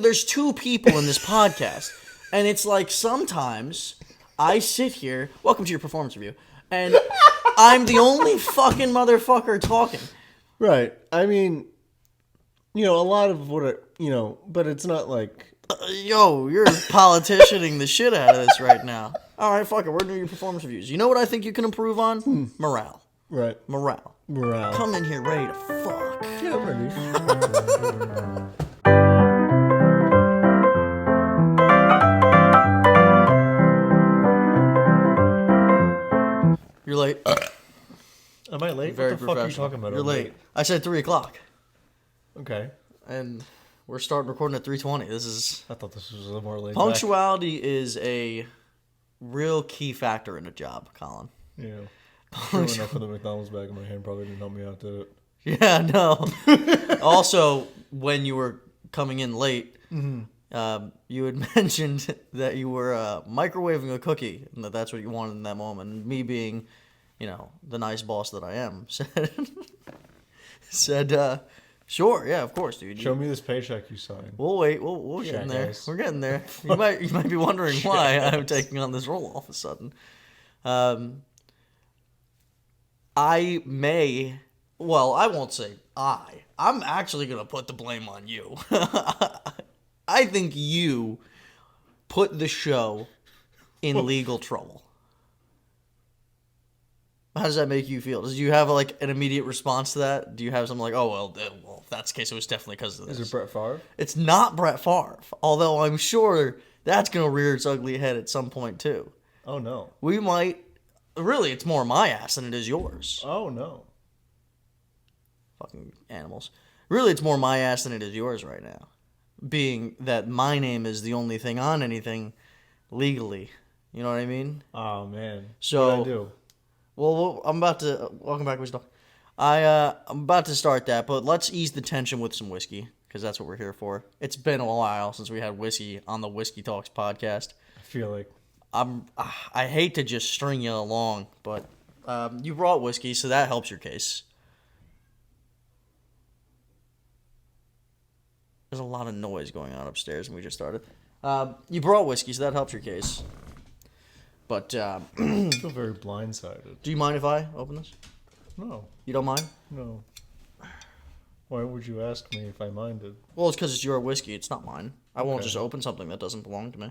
there's two people in this podcast, and it's like sometimes I sit here. Welcome to your performance review, and I'm the only fucking motherfucker talking. Right. I mean, a lot of what but it's not like. Yo, you're politicianing the shit out of this right now. All right, fuck it. We're doing your performance reviews. You know what I think you can improve on? Morale. Right. Morale. Come in here ready to fuck. Yeah, ready. You're late. Am I late? Very what the fuck are you professional. talking about? You're late. I said 3 o'clock. Okay. And we're starting recording at 3:20. I thought this was a little more late. Punctuality is a real key factor in a job, Colin. Yeah. Sure enough for the McDonald's bag in my hand probably didn't help me out, did it? Yeah, no. Also, when you were coming in late, you had mentioned that you were microwaving a cookie, and that's what you wanted in that moment. And me being, the nice boss that I am, said, sure, yeah, of course, dude. Show me this paycheck you signed. We'll wait. We'll get in there. Guys. We're getting there. You might be wondering why I'm taking on this role all of a sudden. I won't say I'm actually going to put the blame on you. I think you put the show in legal trouble. How does that make you feel? Do you have an immediate response to that? Do you have something like, oh, well, if that's the case, it was definitely because of this? Is it Brett Favre? It's not Brett Favre, although I'm sure that's going to rear its ugly head at some point, too. Oh, no. We might... Really, it's more my ass than it is yours. Oh, no. Fucking animals. Really, it's more my ass than it is yours right now. Being that my name is the only thing on anything legally. You know what I mean? Oh, man. So, What'd I do? Well, I'm about to... Welcome back, Whiskey Talk. I'm about to start that, but let's ease the tension with some whiskey, because that's what we're here for. It's been a while since we had whiskey on the Whiskey Talks podcast. I feel like... I hate to just string you along, but you brought whiskey, so that helps your case. There's a lot of noise going on upstairs, and we just started. You brought whiskey, so that helps your case. But I feel very blindsided. do you mind if I open this? No. You don't mind? No. Why would you ask me if I minded? Well, it's because it's your whiskey. It's not mine. I won't Okay. just open something that doesn't belong to me.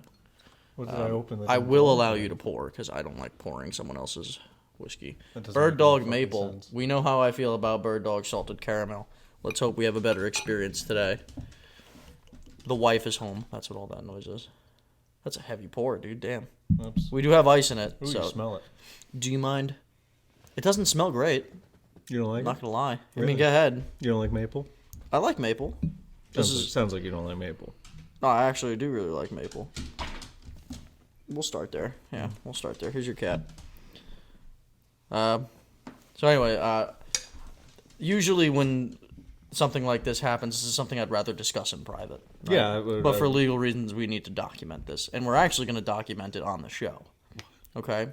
What did I open? I will allow you to pour, because I don't like pouring someone else's whiskey. That doesn't Bird make Dog any fucking Maple. sense. We know how I feel about Bird Dog Salted Caramel. Let's hope we have a better experience today. The wife is home. That's what all that noise is. That's a heavy pour, dude. Damn. Oops. We do have ice in it. Ooh, so you smell it. do you mind? It doesn't smell great. You don't like I'm not it? gonna lie. I Really? mean, go ahead. You don't like maple? I like maple. Sounds like you don't like maple. No, I actually do really like maple. We'll start there. Yeah, we'll start there. Here's your cat. So anyway, usually when something like this happens, this is something I'd rather discuss in private. Right? Yeah, but for legal reasons, we need to document this, and we're actually going to document it on the show. Okay.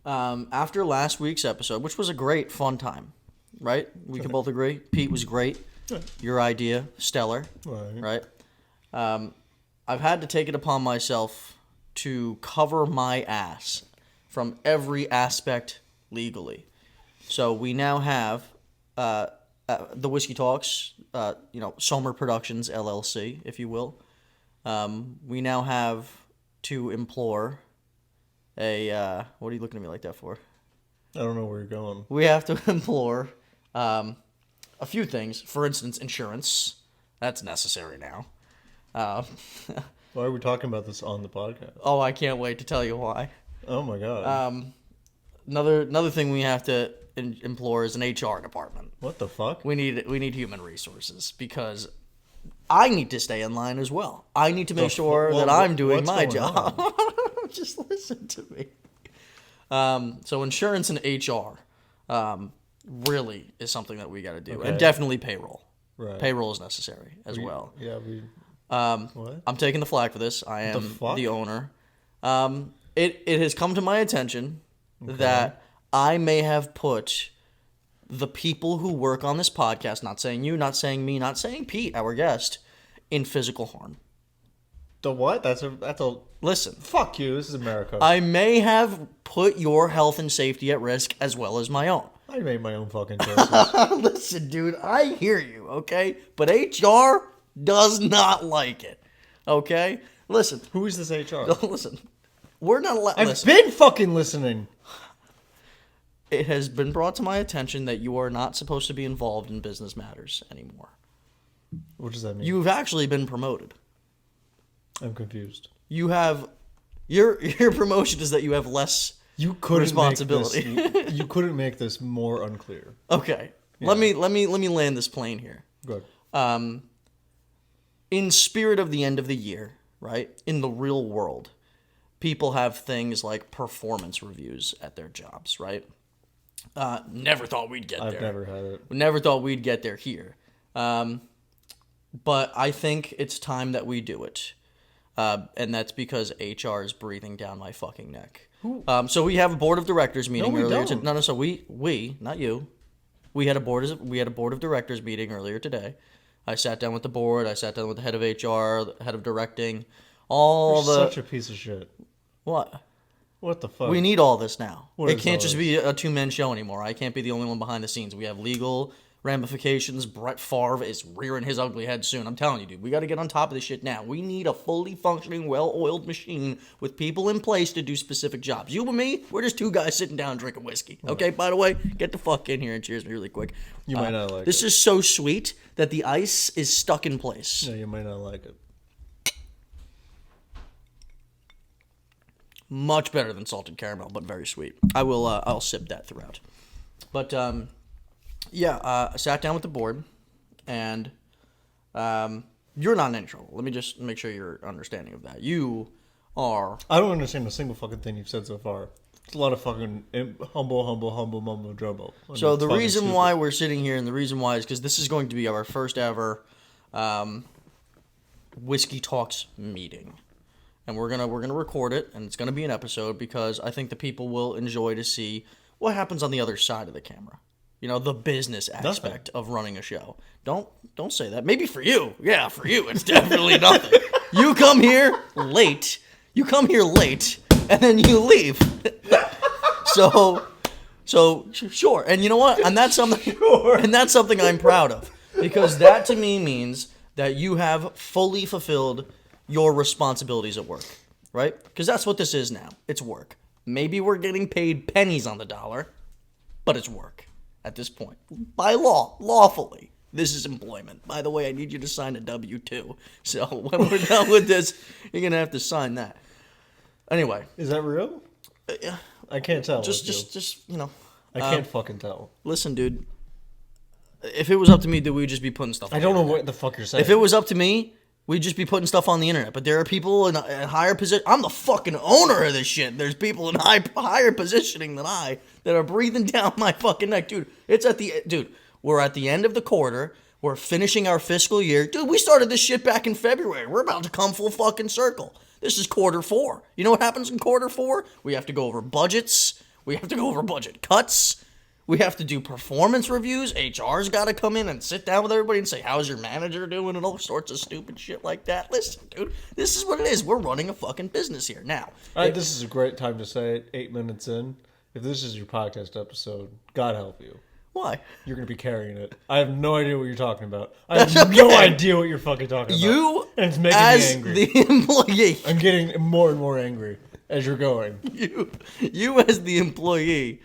After last week's episode, which was a great, fun time, right? We can both agree. Pete was great. Your idea, stellar. Right. Right? I've had to take it upon myself to cover my ass from every aspect legally. So we now have the Whiskey Talks, Somer Productions LLC, if you will. We now have to implore a what are you looking at me like that for? I don't know where you're going. We have to implore a few things. For instance, insurance. That's necessary now. Why are we talking about this on the podcast? Oh, I can't wait to tell you why. Oh my god. Another thing we have to implore is an HR department. What the fuck? We need human resources because I need to stay in line as well. I need to make sure that I'm doing my job. Just listen to me. So insurance and HR really is something that we got to do, Okay. and definitely payroll. Right. Payroll is necessary as well. Yeah, we... What? I'm taking the flag for this. I am fuck? the owner. It has come to my attention that I may have put the people who work on this podcast, not saying you, not saying me, not saying Pete, our guest, in physical harm. The what? That's a Listen, fuck you. This is America. I may have put your health and safety at risk as well as my own. I made my own fucking choices. Listen, dude, I hear you, okay? But HR does not like it, okay? Listen, Who is this HR? listen. We're not allowed. I've been fucking listening. It has been brought to my attention that you are not supposed to be involved in business matters anymore. What does that mean? You've actually been promoted. I'm confused. You have your promotion is that you have less You couldn't responsibility. you couldn't make this more unclear. Okay. Let me land this plane here. Good. In spirit of the end of the year, right? In the real world, people have things like performance reviews at their jobs, right? Never thought we'd get there. I've never had it. Never thought we'd get there here. But I think it's time that we do it. And that's because HR is breathing down my fucking neck. So we have a board of directors meeting earlier today. No, so we, not you. We had a board of directors meeting earlier today. I sat down with the board. I sat down with the head of HR, the head of directing, You're such a piece of shit. What? What the fuck? We need all this now. What It is can't all just this? be a two-man show anymore. I can't be the only one behind the scenes. We have legal ramifications. Brett Favre is rearing his ugly head soon. I'm telling you, dude. We got to get on top of this shit now. We need a fully functioning, well-oiled machine with people in place to do specific jobs. You and me, we're just two guys sitting down drinking whiskey. Okay, by the way, get the fuck in here and cheers me really quick. You might not like this it. is so sweet that the ice is stuck in place. No, you might not like it. Much better than salted caramel, but very sweet. I'll sip that throughout. But I sat down with the board, and you're not in any trouble. Let me just make sure you're understanding of that. You are. I don't understand a single fucking thing you've said so far. It's a lot of fucking humble mumbo jumbo. So the reason why we're sitting here, and the reason why is because this is going to be our first ever Whiskey Talks meeting. And we're gonna record it, and it's gonna be an episode because I think the people will enjoy to see what happens on the other side of the camera. You know, the business aspect of running a show. Don't say that. Maybe for you, yeah, for you, it's definitely nothing. You come here late, and then you leave. So sure, and you know what? And that's something I'm proud of because that to me means that you have fully fulfilled your responsibilities at work, right? Because that's what this is now. It's work. Maybe we're getting paid pennies on the dollar, but it's work at this point. By law, lawfully, this is employment. By the way, I need you to sign a W-2. So when we're done with this, you're going to have to sign that. Anyway. Is that real? I can't tell. Just you know. I can't fucking tell. Listen, dude. If it was up to me, we'd just be putting stuff on I don't the know internet. what the fuck you're saying. If it was up to me, we'd just be putting stuff on the internet. But there are people in a higher position. I'm the fucking owner of this shit. There's people in higher positioning than I that are breathing down my fucking neck. Dude, we're at the end of the quarter. We're finishing our fiscal year. Dude, we started this shit back in February. We're about to come full fucking circle. This is quarter 4. You know what happens in quarter 4? We have to go over budgets. We have to go over budget cuts. We have to do performance reviews. HR's got to come in and sit down with everybody and say, how's your manager doing? And all sorts of stupid shit like that. Listen, dude, this is what it is. We're running a fucking business here. Now. All right, this is a great time to say it, 8 minutes in. If this is your podcast episode, God help you. Why? You're going to be carrying it. I have no idea what you're talking about. I have no idea what you're fucking talking about. You, and it's making as me angry. the employee. I'm getting more and more angry as you're going. You as the employee.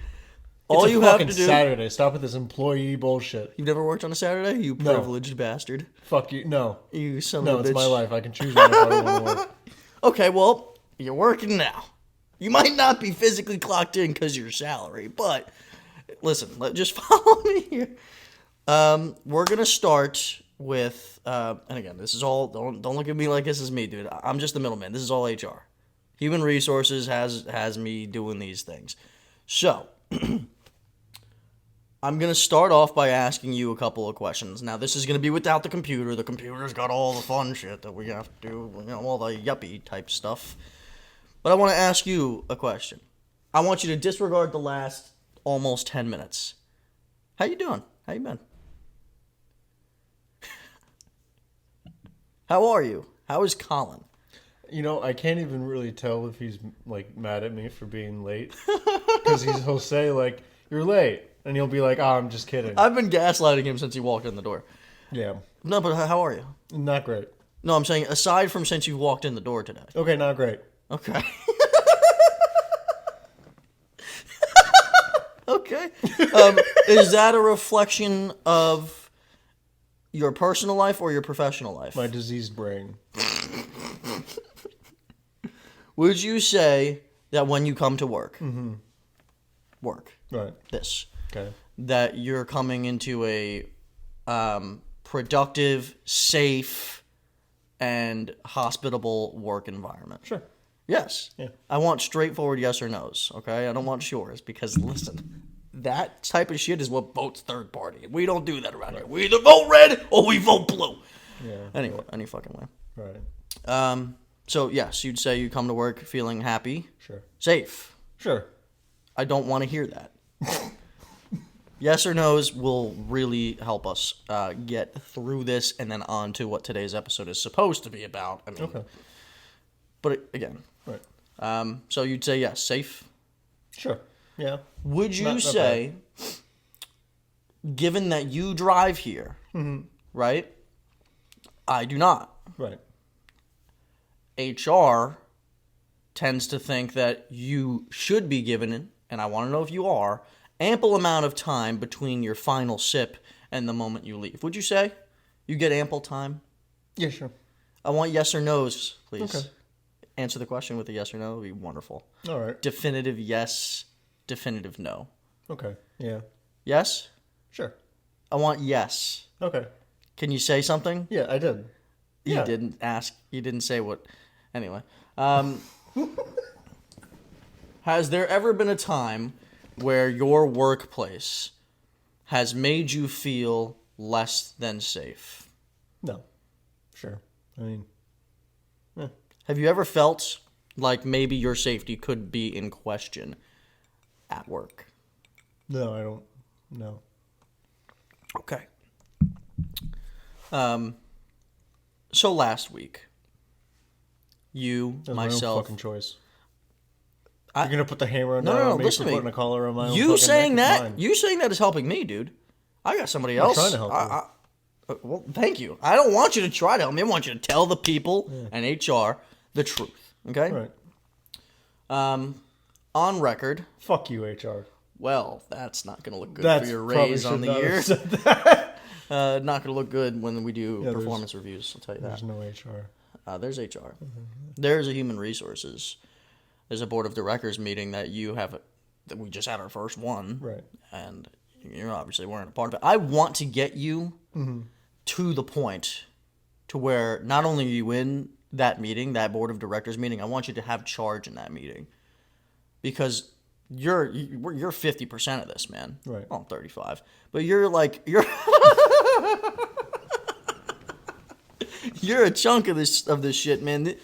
All It's you a have to fucking do. Saturday. Stop with this employee bullshit. You've never worked on a Saturday? You No. privileged bastard. Fuck you. No. You son No, of a bitch. it's my life. I can choose when I want to work. Okay, well, you're working now. You might not be physically clocked in because of your salary, but listen, just follow me here. We're gonna start with, and again, this is all. Don't look at me like this is me, dude. I'm just the middleman. This is all HR. Human Resources has me doing these things. So, I'm going to start off by asking you a couple of questions. Now, this is going to be without the computer. The computer's got all the fun shit that we have to do, all the yuppie type stuff. But I want to ask you a question. I want you to disregard the last almost 10 minutes. How you doing? How you been? How are you? How is Colin? You know, I can't even really tell if he's like mad at me for being late because he'll say like, "You're late," and he'll be like, "Oh, I'm just kidding." I've been gaslighting him since he walked in the door. Yeah, No, but how are you? not great. No, I'm saying aside from since you walked in the door today. Okay, not great. Okay. Okay. Is that a reflection of your personal life or your professional life? My diseased brain. Would you say that when you come to work, Right. this, Okay. that you're coming into a productive, safe, and hospitable work environment? Sure. Yes. Yeah. I want straightforward yes or no's, okay? I don't want yours because, listen, that type of shit is what votes third party. We don't do that around here. We either vote red or we vote blue. Yeah. Anyway, any fucking way. Right. So, yes, you'd say you come to work feeling happy, Sure. safe. Sure. I don't want to hear that. Yes or no's will really help us get through this and then on to what today's episode is supposed to be about. I mean, Okay. but again, Right. so you'd say yes, safe. Sure. Yeah. Would you Not say, given that you drive here, right? I do not. Right. HR tends to think that you should be given, and I want to know if you are, ample amount of time between your final sip and the moment you leave. Would you say you get ample time? Yeah. Sure. I want yes or no's, please. Okay. Answer the question with a yes or no. It would be wonderful. All right. Definitive yes, definitive no. Okay. Yeah. Yes? Sure. I want yes. Okay. Can you say something? Yeah, I did. You Yeah. didn't ask. You didn't say what. Anyway. Has there ever been a time where your workplace has made you feel less than safe? No. Sure. I mean, Have you ever felt like maybe your safety could be in question at work? no, I don't. No. Okay. So last week, you, That was my own myself, fucking choice. I- You're gonna put the hammer on No, me listen for to me. putting a collar on my own you fucking saying neck? It's that, mine. you saying that is helping me, dude. I got somebody else. trying to help you. Well, thank you. I don't want you to try to help me. I want you to tell the people and HR the truth. Okay. Right. On record. Fuck you, HR. Well, that's not going to look good That's for your probably raise on should the not have year. said that. Not going to look good when we do there's- performance reviews. I'll tell you that. There's no HR. There's HR. There's a human resources. There's a board of directors meeting that that we just had our first one. Right. And you obviously weren't a part of it. I want to get you to the point to where not only are you in that meeting, that board of directors meeting, I want you to have charge in that meeting. Because you're 50% of this, man. Right. Well, I'm 35. But you're you're a chunk of this shit, man.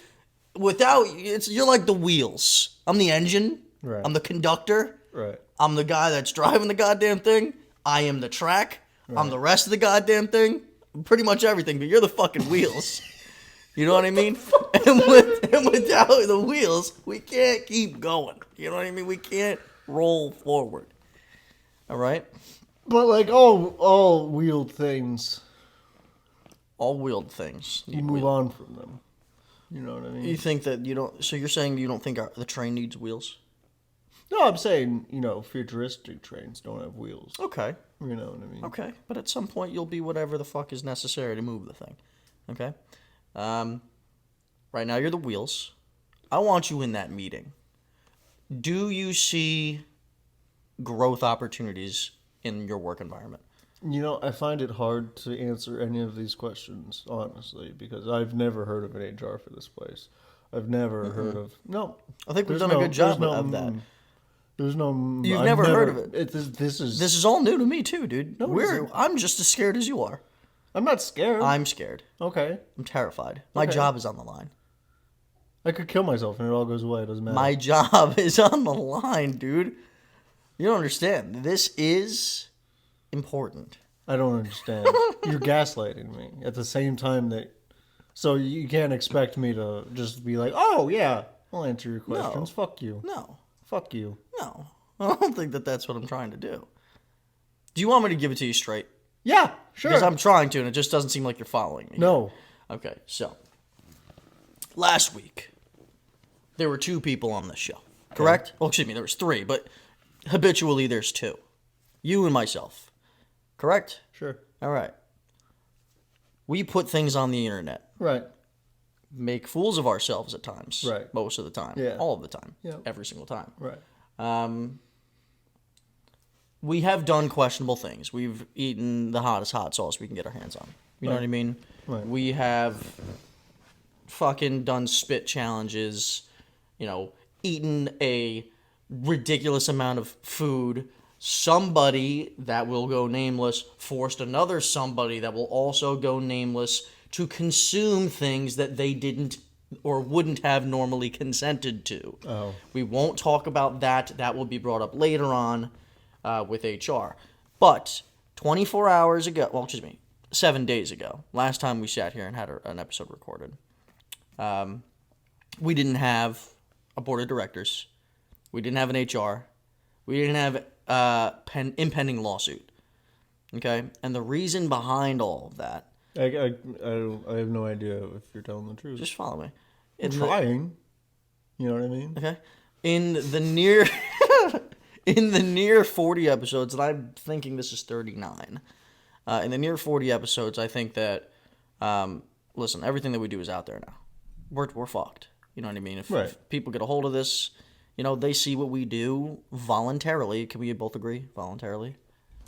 You're like the wheels. I'm the engine. Right. I'm the conductor. Right. I'm the guy that's driving the goddamn thing. I am the track. I'm the rest of the goddamn thing. Pretty much everything, but you're the fucking wheels. You know what I mean? And without the wheels, we can't keep going. You know what I mean? We can't roll forward. All right? But like all wheeled things, All wheeled things. you move on from them. You know what I mean? You think that you don't... So you're saying you don't think the train needs wheels? No, I'm saying, futuristic trains don't have wheels. Okay. You know what I mean? Okay. But at some point, you'll be whatever the fuck is necessary to move the thing. Okay? Right now, you're the wheels. I want you in that meeting. Do you see growth opportunities in your work environment? I find it hard to answer any of these questions, honestly, because I've never heard of an HR for this place. I've never heard of... No. I think we've there's done a good job there's of that. There's no... You've I've never heard of it. This is... This is all new to me, too, dude. No, it isn't. I'm just as scared as you are. I'm not scared. I'm scared. Okay. I'm terrified. My Okay. job is on the line. I could kill myself and it all goes away. It doesn't matter. My job is on the line, dude. You don't understand. This is important. I don't understand. You're gaslighting me at the same time that So you can't expect me to just be like, oh, yeah, I'll answer your questions. Fuck you. No. Fuck you. No. I don't think that that's what I'm trying to do. Do you want me to give it to you straight? Yeah, sure. Because I'm trying to, and it just doesn't seem like you're following me. No. Okay, so last week there were 2 people on this show, correct? Well, excuse me, there was 3, but habitually there's 2. You and myself, correct? Sure. All right. We put things on the internet, Right. make fools of ourselves at times, Right. most of the time, Yeah. all of the time, Yeah. every single time. Right. We have done questionable things. We've eaten the hottest hot sauce we can get our hands on. You know what I mean? Right. We have fucking done spit challenges, eaten a ridiculous amount of food. Somebody that will go nameless forced another somebody that will also go nameless to consume things that they didn't or wouldn't have normally consented to. Oh. We won't talk about that. That will be brought up later on with HR. But 24 hours ago, 7 days ago, last time we sat here and had an episode recorded, we didn't have a board of directors. We didn't have an HR. We didn't have impending lawsuit. Okay? And the reason behind all of that, I have no idea if you're telling the truth. just follow me. I'm trying. You know what I mean? Okay? In the near in the near 40 episodes, and I'm thinking this is 39. In the near 40 episodes, I think that listen, everything that we do is out there now. We're fucked. You know what I mean? If people get a hold of this, they see what we do voluntarily. Can we both agree? Voluntarily?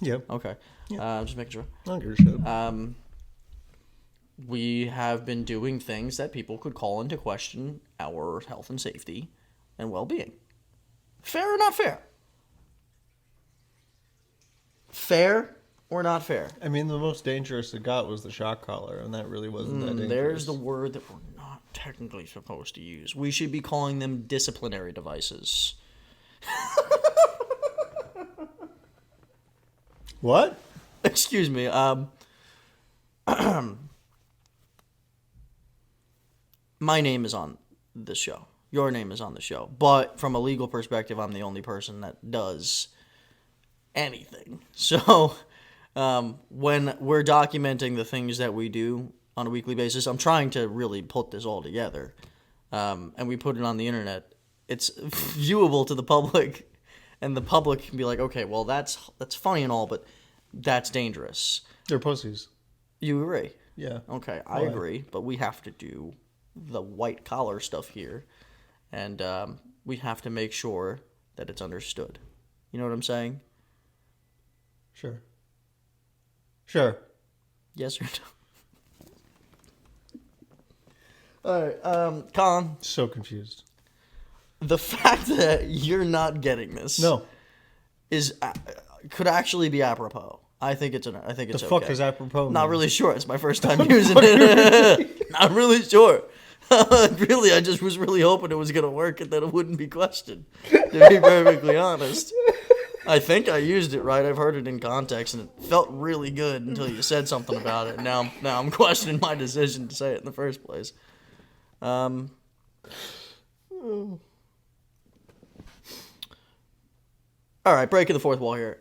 Yep. Okay. Just making sure. I don't give a shit. We have been doing things that people could call into question our health and safety and well-being. Fair or not fair? Fair or not fair? I mean, the most dangerous it got was the shock collar, and that really wasn't that dangerous. There's the word that we're not technically supposed to use. We should be calling them disciplinary devices. What? Excuse me. My name is on this show. Your name is on the show. But from a legal perspective, I'm the only person that does anything. So when we're documenting the things that we do on a weekly basis, I'm trying to really put this all together. And we put it on the internet. It's viewable to the public. And the public can be like, okay, well, that's funny and all, but that's dangerous. They're pussies. You agree? Yeah. Okay, I agree, but we have to do the white collar stuff here, and we have to make sure that it's understood. You know what I'm saying? Sure. Sure. Yes or no? All right, Colin. So confused. The fact that you're not getting this is could actually be apropos. I think it's okay. The fuck is apropos? Not really sure. It's my first time using it. Not really sure. Really, I just was really hoping it was going to work and that it wouldn't be questioned, to be perfectly honest. I think I used it right. I've heard it in context, and it felt really good until you said something about it. Now I'm questioning my decision to say it in the first place. All right, breaking the fourth wall here.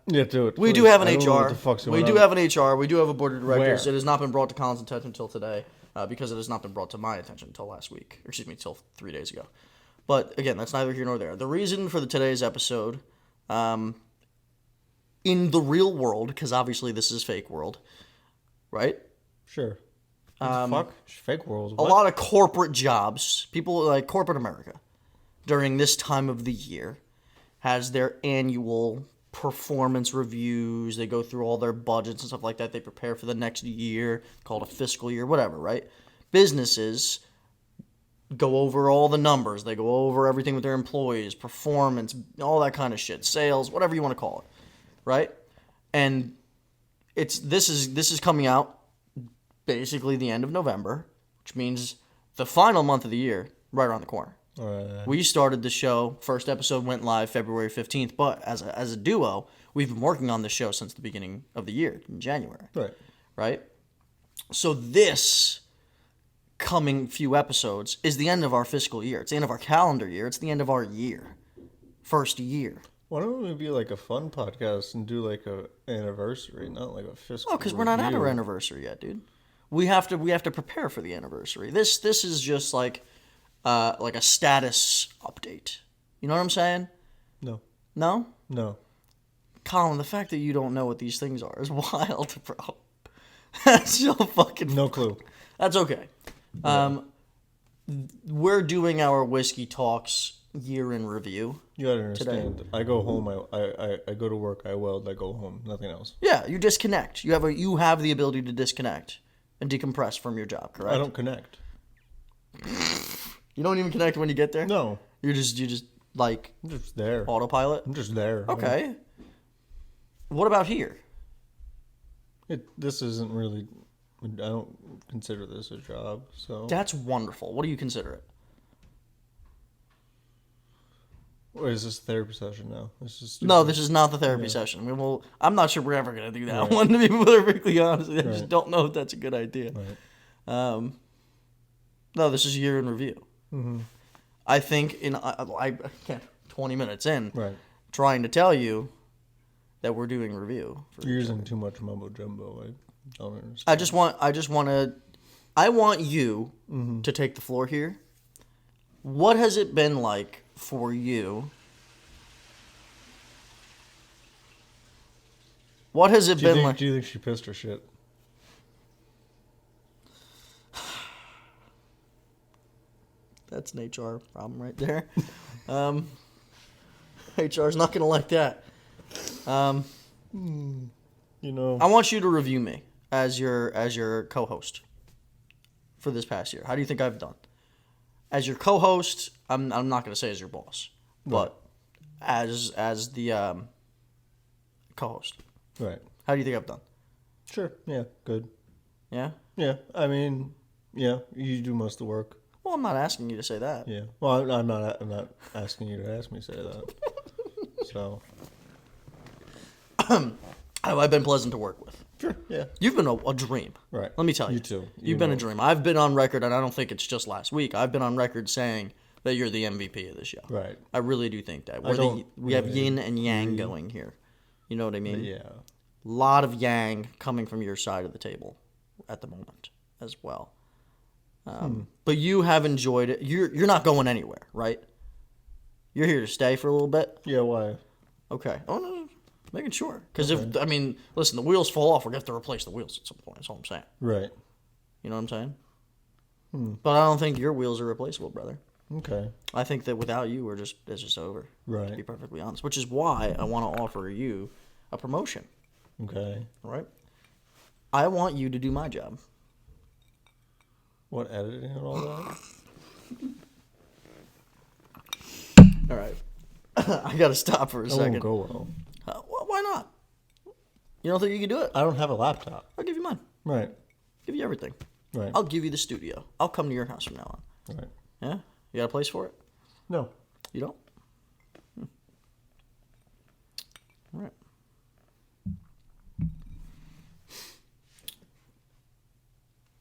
Yeah, do it. We please. do have an I don't know HR. what the fuck's We going do on. have an HR. We do have a board of directors. Where? It has not been brought to Colin's attention until today because it has not been brought to my attention until last week. Or excuse me, until 3 days ago. But again, that's neither here nor there. The reason for today's episode, in the real world, because obviously this is fake world, right? Sure. What the fuck? Fake world. A lot of corporate jobs, people like corporate America, during this time of the year, has their annual performance reviews. They go through all their budgets and stuff like that. They prepare for the next year, called a fiscal year, whatever, right? Businesses go over all the numbers. They go over everything with their employees, performance, all that kind of shit, sales, whatever you want to call it, right? And this is coming out basically the end of November, which means the final month of the year right around the corner. We started the show. First episode went live February 15th, but as a duo, we've been working on this show since the beginning of the year in January. Right. Right? So this coming few episodes is the end of our fiscal year. It's the end of our calendar year. It's the end of our year. First year. Why don't we be like a fun podcast and do like a anniversary, not like a fiscal? Oh, because we're not at our review? anniversary yet, dude. We have to prepare for the anniversary. This is just like a status update. You know what I'm saying? No, No? no. Colin, the fact that you don't know what these things are is wild, bro. That's so fucking... No clue. That's okay. We're doing our Whiskey Talks year in review. You gotta understand. I go home. I go to work. I weld. I go home. Nothing else. Yeah, you disconnect. You have the ability to disconnect and decompress from your job, correct? I don't connect. You don't even connect when you get there? No, You just like I'm just there. autopilot? I'm just there. Okay. What about here? This isn't really. I don't consider this a job. So. That's wonderful. What do you consider it? Or is this therapy session now? This is stupid. No, this is not the therapy session. I'm not sure we're ever going to do that Right. one, to be perfectly honest. I just Right. don't know if that's a good idea. Right. No, this is year in review. Mm-hmm. I think I can't 20 minutes in Right. trying to tell you that we're doing review. You're using too much mumbo jumbo. I don't understand. I want you to take the floor here. What has it been like for you? What has it been like? Do you think she pissed her shit? That's an HR problem right there. HR's not gonna like that. You know. I want you to review me as your co-host for this past year. How do you think I've done? As your co-host, I'm not gonna say as your boss, but as the co-host. Right. How do you think I've done? Sure. Yeah. Good. Yeah. Yeah. I mean, yeah. You do most of the work. Well, I'm not asking you to say that. Yeah. Well, I'm not asking you to ask me to say that. So. I've been pleasant to work with. Sure. Yeah. You've been a dream. Right. Let me tell you. You too. You've been a dream. I've been on record, and I don't think it's just last week. I've been on record saying that you're the MVP of the show. Right. I really do think that. We have yin and yang going here. You know what I mean? Yeah. A lot of yang coming from your side of the table at the moment as well. But you have enjoyed it. You're not going anywhere, right? You're here to stay for a little bit? Yeah. Why? Okay. Oh, no. Making sure. Because listen, the wheels fall off. We're going to have to replace the wheels at some point. That's all I'm saying. Right. You know what I'm saying? But I don't think your wheels are replaceable, brother. Okay. I think that without you, it's just over. Right. To be perfectly honest. Which is why I want to offer you a promotion. Okay. All right? I want you to do my job. What, editing and all that? All right. I got to stop for a That second. won't go well. Why not? You don't think you can do it? I don't have a laptop. I'll give you mine. Right. Give you everything. Right. I'll give you the studio. I'll come to your house from now on. Right. Yeah? You got a place for it? No. You don't? All right.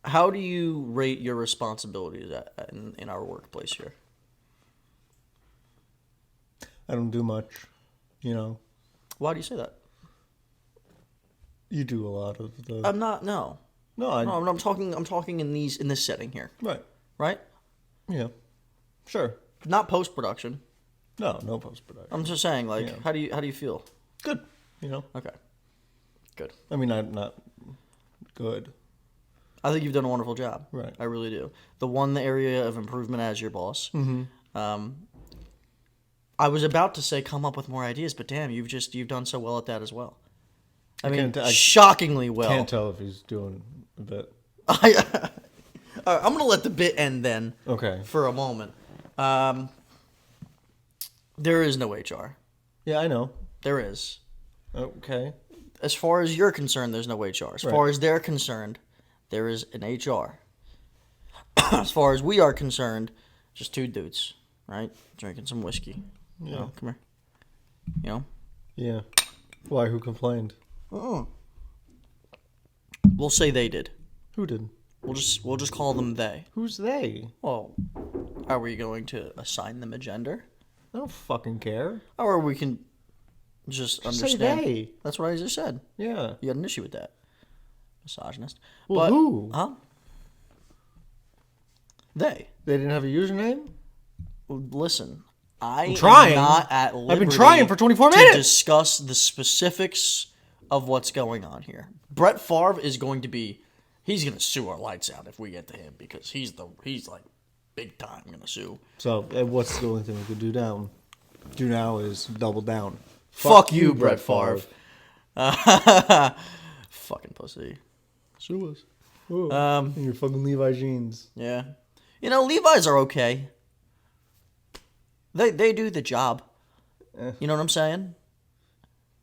How do you rate your responsibilities in our workplace here? I don't do much. You know. Why do you say that? You do a lot of the. I'm not. No. No. No. I'm talking in this setting here. Right. Right. Yeah. Sure. Not post production. No post production. I'm just saying. Like, Yeah. how do you feel? Good. You know. Okay. Good. I mean, I'm not good. I think you've done a wonderful job. Right. I really do. The one area of improvement as your boss. I was about to say come up with more ideas, but damn, you've done so well at that as well. I mean, I shockingly well. Can't tell if he's doing a bit. All right, I'm gonna let the bit end then. Okay. For a moment. There is no HR. Yeah, I know. There is. Okay. As far as you're concerned, there's no HR. As far as they're concerned, there is an HR. As far as we are concerned, just two dudes, right? Drinking some whiskey. Yeah. You know, come here. You know? Yeah. Why? Who complained? We'll say they did. Who did? We'll just call them they. Who's they? Well, are we going to assign them a gender? I don't fucking care. Or we can just Say understand. they. That's what I just said. Yeah. You got an issue with that. Misogynist. Well, but, who? Huh? They. They didn't have a username? Listen, I'm trying. not at liberty I've been trying for 24 minutes. to discuss the specifics of what's going on here. Brett Favre is going to be, he's going to sue our lights out if we get to him because he's like big time going to sue. So, what's the only thing we could do now is double down. Fuck you, Brett Favre. Fucking pussy. Sue us. In your fucking Levi jeans. Yeah. You know, Levi's are okay. They do the job. You know what I'm saying?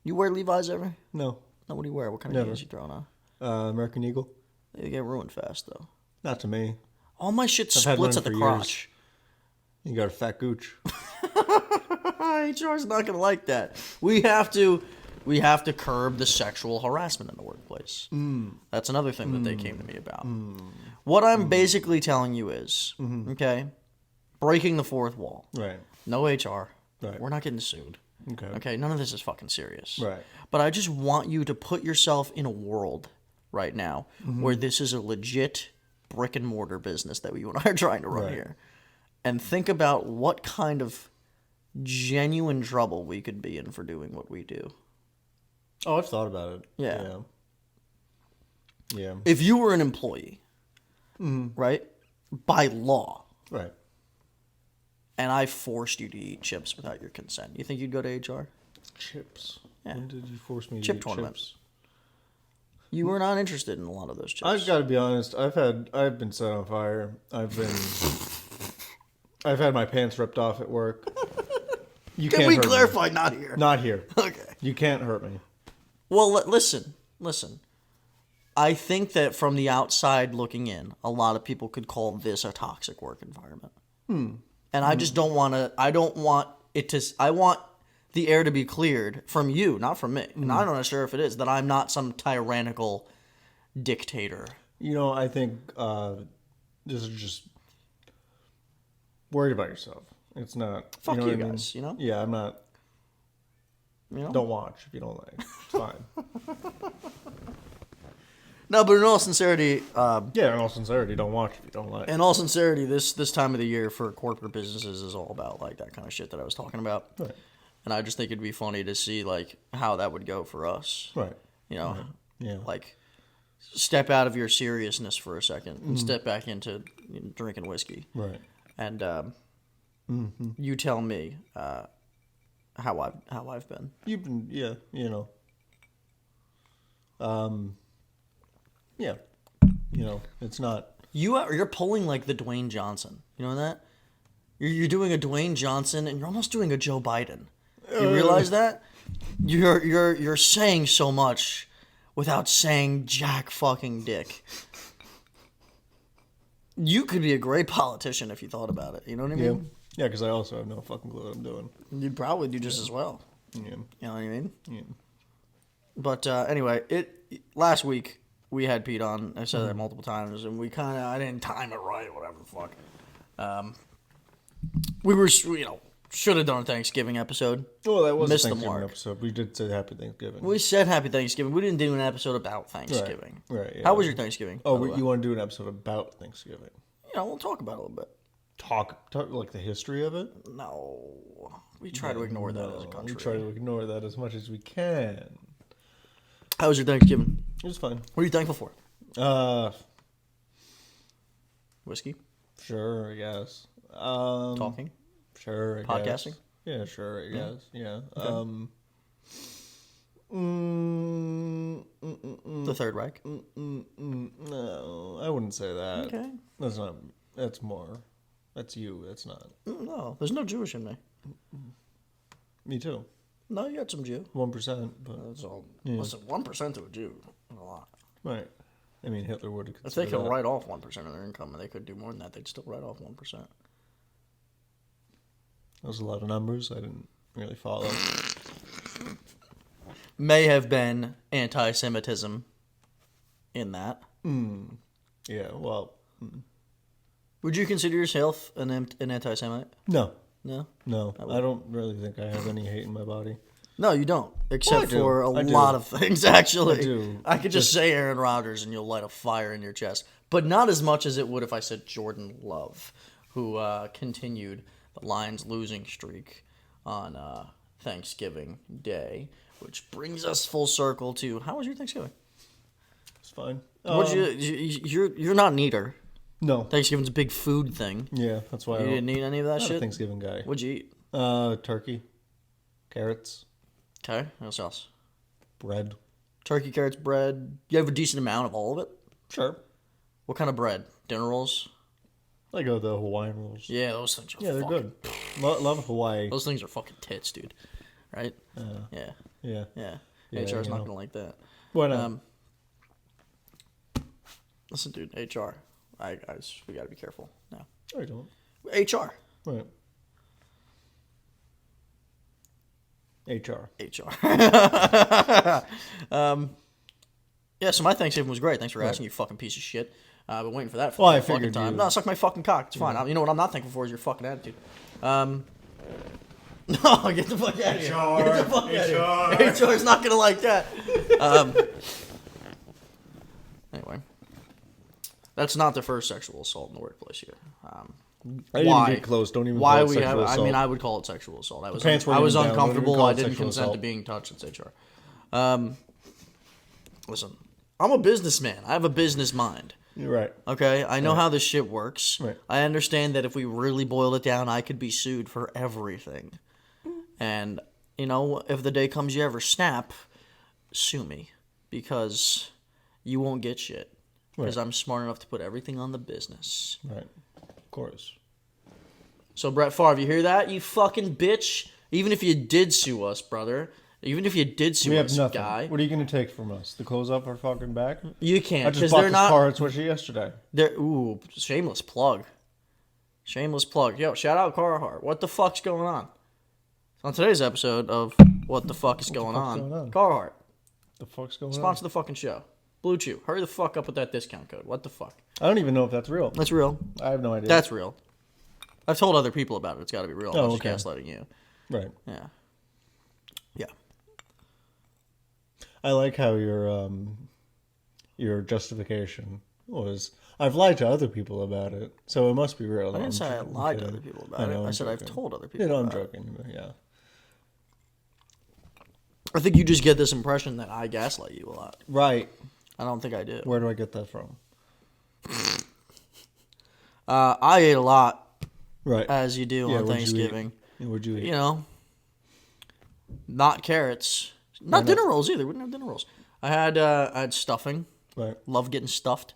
You wear Levi's ever? No. No, what do you wear? What kind of Never. jeans you throwing on? American Eagle? They get ruined fast, though. Not to me. All my shit I've had splits one at the for crotch. You got a fat gooch. HR's not gonna like that. We have to curb the sexual harassment in the workplace. That's another thing that they came to me about. What I'm basically telling you is, okay, breaking the fourth wall. Right. No HR. Right. We're not getting sued. Okay. Okay, none of this is fucking serious. Right. But I just want you to put yourself in a world right now where this is a legit brick and mortar business that you and I are trying to run Right. here. And think about what kind of genuine trouble we could be in for doing what we do. Oh, I've thought about it. Yeah. Yeah. If you were an employee, right, by law, Right. and I forced you to eat chips without your consent, you think you'd go to HR? Chips. Yeah. When did you force me to Chip eat tournament. chips? You were not interested in a lot of those chips. I've got to be honest. I've been set on fire. I've had my pants ripped off at work. You Can can't we hurt clarify? Not here. Me. Not here. Okay. You can't hurt me. Well, listen. I think that from the outside looking in, a lot of people could call this a toxic work environment. And I just don't want to. I don't want it to. I want the air to be cleared from you, not from me. And I'm not sure if it is that I'm not some tyrannical dictator. You know, I think this is just worried about yourself. It's not. Fuck know you what I mean? guys, you know? Yeah, I'm not. You know? Don't watch if you don't like. It's fine. No, but in all sincerity, Yeah, in all sincerity, don't watch if you don't like. this time of the year for corporate businesses is all about like that kind of shit that I was talking about. Right. And I just think it'd be funny to see like how that would go for us. Right. You know, Yeah. like step out of your seriousness for a second and step back into drinking whiskey. Right. And you tell me how I've been. You've been, yeah, you know. Yeah. You know, it's not. You're pulling like the Dwayne Johnson. You know that? You're doing a Dwayne Johnson and you're almost doing a Joe Biden. You realize that? You're saying so much without saying jack fucking dick. You could be a great politician if you thought about it. You know what I Yeah. mean? Yeah, because I also have no fucking clue what I'm doing. You'd probably do just as well. Yeah. You know what I mean? Yeah. But anyway, last week we had Pete on. I said that multiple times, and I didn't time it right, whatever the fuck. We were, should have done a Thanksgiving episode. Well, that was Missed a the Thanksgiving mark. episode. We did say Happy Thanksgiving. We said Happy Thanksgiving. We didn't do an episode about Thanksgiving. Right, yeah. How was your Thanksgiving? Oh, by the way? you want to do an episode about Thanksgiving? We'll talk about it a little bit. Talk like the history of it? No, we try to ignore that as a country. We try to ignore that as much as we can. How was your Thanksgiving? It was fun. What are you thankful for? Whiskey? Sure, I guess. Talking? Sure, I guess. Podcasting? Yeah, sure, I guess. Yeah. The Third Reich? No, I wouldn't say that. Okay. That's not. That's more. That's you. That's not. No, there's no Jewish in me. Me too. No, you got some Jew. 1%, but That's all. Listen, 1% to a Jew is a lot. right. I mean, Hitler would have. If they could write off 1% of their income and they could do more than that, they'd still write off 1%. That was a lot of numbers. I didn't really follow. May have been anti-Semitism in that. Yeah, well, Would you consider yourself an anti-Semite? no. No? No, I don't really think I have any hate in my body. No, you don't. Except do. for a I do. lot of things, actually. I do. I could just say Aaron Rodgers and you'll light a fire in your chest. But not as much as it would if I said Jordan Love, who continued the Lions' losing streak on Thanksgiving Day, which brings us full circle to, how was your Thanksgiving? It's fine. You're not an eater. No. Thanksgiving's a big food thing. Yeah, that's why You I don't. didn't eat any of that I'm not a shit? Thanksgiving guy. What'd you eat? Turkey, carrots, Okay, what else? bread. Turkey, carrots, bread. You have a decent amount of all of it? Sure. What kind of bread? Dinner rolls? I go the Hawaiian rolls. Yeah, those things are Yeah, they're fucking, good. Love Hawaii. Those things are fucking tits, dude. Right? Yeah. Yeah. Yeah. Yeah, HR's you not know. gonna like that. Why not? Listen, dude, HR. We gotta be careful now. I don't. HR. Right. HR. Yeah, so my Thanksgiving was great. Thanks for asking, you fucking piece of shit. I've been waiting for that for Well, I a fucking figured time. you- No, suck my fucking cock. It's fine. You know what I'm not thankful for is your fucking attitude. No, get the fuck out of here. Get the fuck out of here. HR's not gonna like that. Anyway. That's not the first sexual assault in the workplace here. I didn't get close. Don't even Why call it we have? sexual I assault. mean, I would call it sexual assault. I was pants weren't I was even down. Don't even uncomfortable. call I it didn't sexual consent to assault. being touched. It's HR. Listen, I'm a businessman. I have a business mind. You're right. Okay, I know how this shit works. Right. I understand that if we really boil it down, I could be sued for everything. And you know, if the day comes you ever snap, sue me because you won't get shit. Because Right. I'm smart enough to put everything on the business. Right. Of course. So, Brett Favre, you hear that, you fucking bitch? Even if you did sue us, brother, even if you did sue We have us, nothing. guy, What are you going to take from us? The clothes off our fucking back? you I can't just because bought they're this not. car at Swishy yesterday. They're shameless plug. Shameless plug. Yo, shout out Carhartt. What the fuck's going on? On today's episode of What the Fuck is going fuck's on? going on? Carhartt, The fuck's going sponsor the fucking show. Blue Chew, hurry the fuck up with that discount code. What the fuck? on? I don't even know if that's real. That's real. I have no idea. That's real. I've told other people about it. It's got to be real. Oh, I'm okay. just gaslighting you. right. Yeah. Yeah. I like how your justification was, I've lied to other people about it, so it must be real. I didn't say I lied to other people about it. I said I've told other people I'm about it. joking. But yeah. I think you just get this impression that I gaslight you a lot. Right. I don't think I do. Where do I get that from? I ate a lot, Right. as you do on what'd you eat? Thanksgiving. What'd you eat? You know, not carrots. Not dinner rolls either. We didn't have dinner rolls. I had stuffing. Right. Love getting stuffed.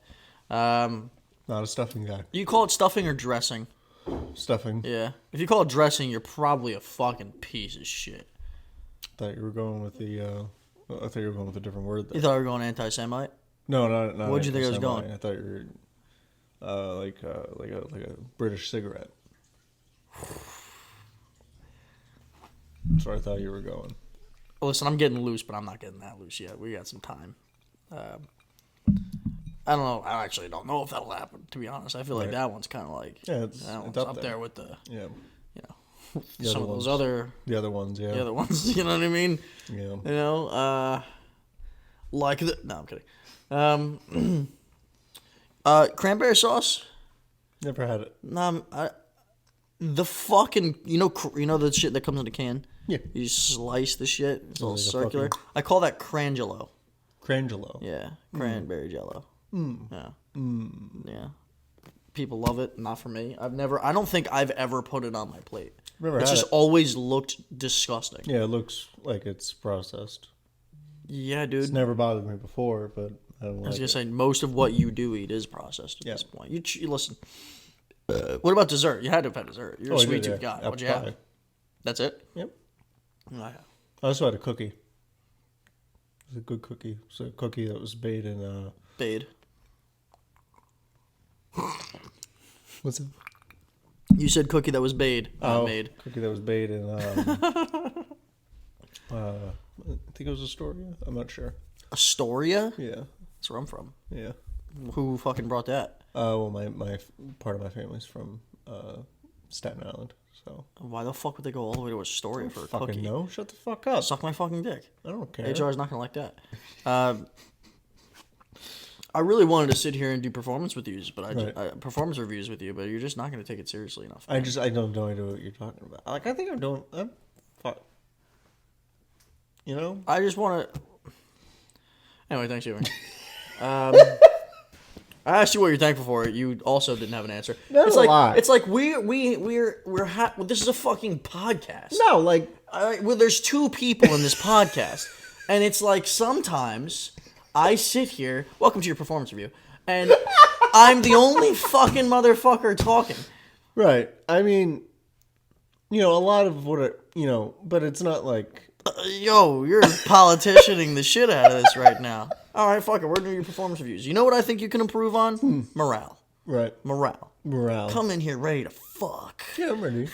Not a stuffing guy. You call it stuffing or dressing? Stuffing. Yeah. If you call it dressing, you're probably a fucking piece of shit. Thought you were going with the. I thought you were going with a different word. You thought we were going anti-Semite? No, not. What'd you think I was anti-Semite. going? I thought you were like a British cigarette. That's where I thought you were going. Listen, I'm getting loose, but I'm not getting that loose yet. We got some time. I don't know. I actually don't know if that'll happen, to be honest. I feel like Right. that one's kind of like, Yeah, it's that one's up up there. there with the, Yeah, you know, The some other of those ones. other, the other ones. Yeah, the other ones, you know what I mean? yeah. You know, like the, no, I'm kidding. Cranberry sauce? Never had it. The fucking, you know the shit that comes in a can? Yeah. You slice the shit. It's all like a circular. fucking- I call that crangelo. Crangelo. Yeah, cranberry jello. Yeah. Yeah. People love it. Not for me. I don't think I've ever put it on my plate. Never It's had just it. always looked disgusting. Yeah, it looks like it's processed. Yeah, It's dude. never bothered me before, but I don't I was like gonna it. say most of what you do eat is processed at Yeah. this point. You listen. What about dessert? You had to have had dessert. You're a I sweet did, tooth yeah. guy. What'd you Apple have? pie. That's it. Yep. Oh, yeah. I also had a cookie. It was a good cookie. It was a cookie that was made in Bade. what's it? You said cookie that was bade, not made. Cookie that was made in I think it was Astoria. I'm not sure. Astoria? Yeah. That's where I'm from. Yeah. Who fucking brought that? Well, my part of my family's from Staten Island, so Why the fuck would they go all the way to Astoria for a fucking cookie? no. Shut the fuck up. Suck my fucking dick. I don't care. HR is not gonna like that. I really wanted to sit here and do performance reviews, but performance reviews with you, but you're just not gonna take it seriously enough. I don't know what you're talking about. Like I think I'm fuck. You know. I just want to. Anyway, thanks, Ewan. I asked you what you're thankful for. You also didn't have an answer. That's it's a like lie. it's like well, this is a fucking podcast. No, like Well, there's two people in this podcast, and it's like sometimes I sit here. Welcome to your performance review, and I'm the only fucking motherfucker talking. right. I mean, a lot of what but it's not like. Yo, you're politicianing the shit out of this right now. All right, fuck it. We're doing your performance reviews. You know what I think you can improve on? Morale. Right. Morale. Come in here ready to fuck. Yeah, I'm ready.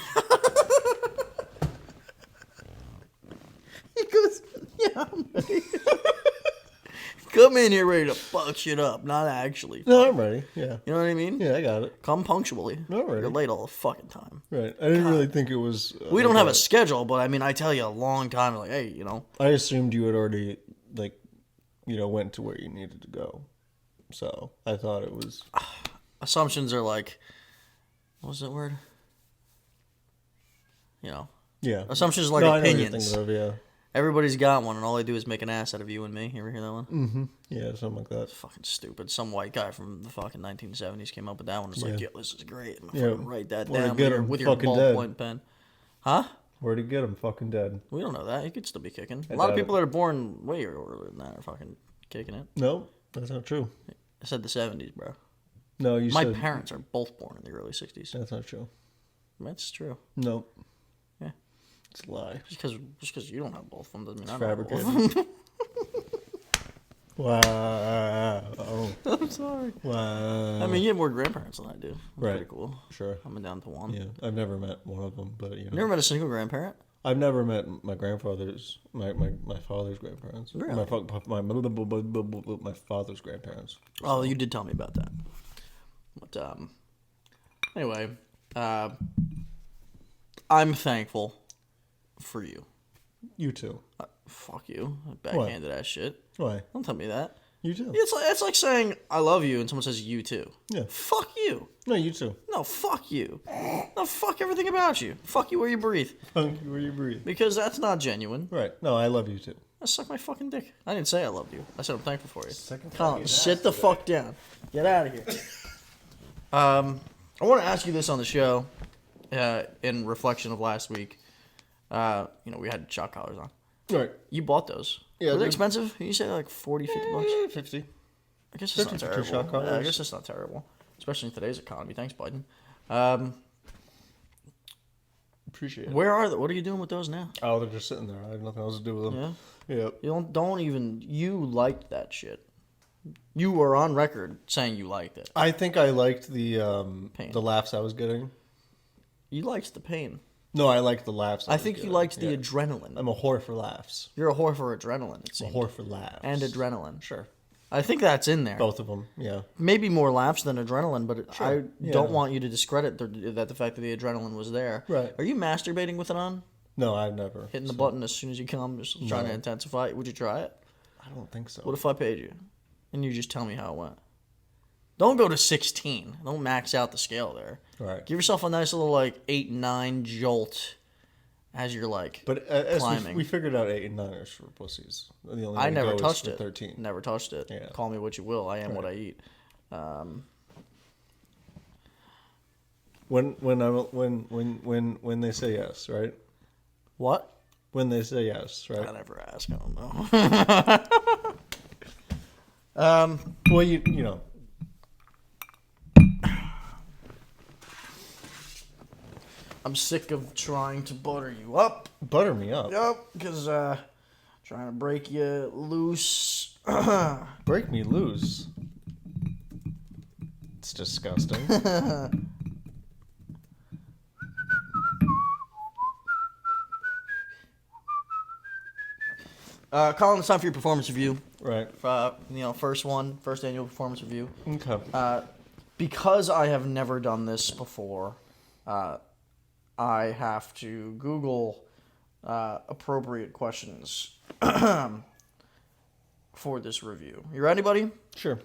He goes, yeah, I'm ready. Come in here ready to fuck shit up, not actually. No, I'm ready. Yeah. You know what I mean? Yeah, I got it. Come punctually. Alrighty. You're late all the fucking time. Right. I didn't really think it was. We don't have a schedule, but I mean, I tell you a long time, like, hey, I assumed you had already, went to where you needed to go. So I thought it was. assumptions are like, what was that word? Yeah. Assumptions are like No, I know what you're opinions. thinking of, yeah. Everybody's got one, and all they do is make an ass out of you and me. You ever hear that one? Mm-hmm. Yeah, something like that. It's fucking stupid. Some white guy from the fucking 1970s came up with that one. It's like, yo, this is great. I'm Yeah. fucking write that Where'd down he get with him? your Fucking dead. ballpoint pen. Huh? Where'd he get him? Fucking dead. We don't know that. He could still be kicking. I A lot of doubt people that are born way earlier than that are fucking kicking it. No, that's not true. I said the 70s, bro. No, you My said. parents are both born in the early 60s. That's not true. That's true. No. Yeah. It's a lie. Just because you don't have both of them doesn't mean I don't Fabricated. have both of them. Wow. I'm sorry. Wow. I mean, you have more grandparents than I do. That's Right. pretty cool. Sure. I'm down to one. Yeah, I've never met one of them, but You never met a single grandparent? I've never met my grandfather's, my father's grandparents. Really? My father's grandparents. Oh, you did tell me about that. But anyway, I'm thankful for you. You too. Fuck you, backhanded ass shit. Why? Don't tell me that. You too. It's like saying I love you and someone says you too. Yeah. Fuck you. No, you too. No, fuck you. No, fuck everything about you. Fuck you where you breathe. Fuck you where you breathe. Because that's not genuine. Right. No, I love you too. I suck my fucking dick. I didn't say I loved you. I said I'm thankful for you. Second Colin, sit the fuck down. Get out of here. I want to ask you this on the show, in reflection of last week. We had shock collars on. Right. You bought those. Yeah, Were they they're- expensive? You say like 40, 50 bucks? 50. I guess it's not 50 for terrible. two shock collars. Yeah, I guess it's not terrible. Especially in today's economy. Thanks, Biden. Appreciate it. What are you doing with those now? Oh, they're just sitting there. I have nothing else to do with them. Yeah? Yep. You liked that shit. You were on record saying you liked it. I think I liked the Pain. the laughs I was getting. You liked the pain. No, I liked the laughs. I think you liked the Yeah. adrenaline. I'm a whore for laughs. You're a whore for adrenaline, it A seems. whore for laughs. And adrenaline. Sure. I think that's in there. Both of them. Yeah. Maybe more laughs than adrenaline, but Sure. I Yeah. don't want you to discredit the fact that the adrenaline was there. Right. Are you masturbating with it on? No, I've never. Hitting the button as soon as you come, just trying to intensify it? Would you try it? I don't think so. What if I paid you? And you just tell me how it went? Don't go to 16. Don't max out the scale there. Right. Give yourself a nice little 8, 9 jolt as you're But as climbing. we figured out 8 and 9ers for pussies. The only way I to never go is touched for it. 13. Never touched it. Yeah. Call me what you will. I am what I eat. When they say yes, right? What? When they say yes, right? I never ask. I don't know. Well, you know. I'm sick of trying to butter you up. Butter me up. Yep, because trying to break you loose. Break me loose. It's disgusting. Colin, it's time for your performance review. Right. First annual performance review. Okay. Because I have never done this before, I have to Google appropriate questions for this review. You ready, buddy? Sure.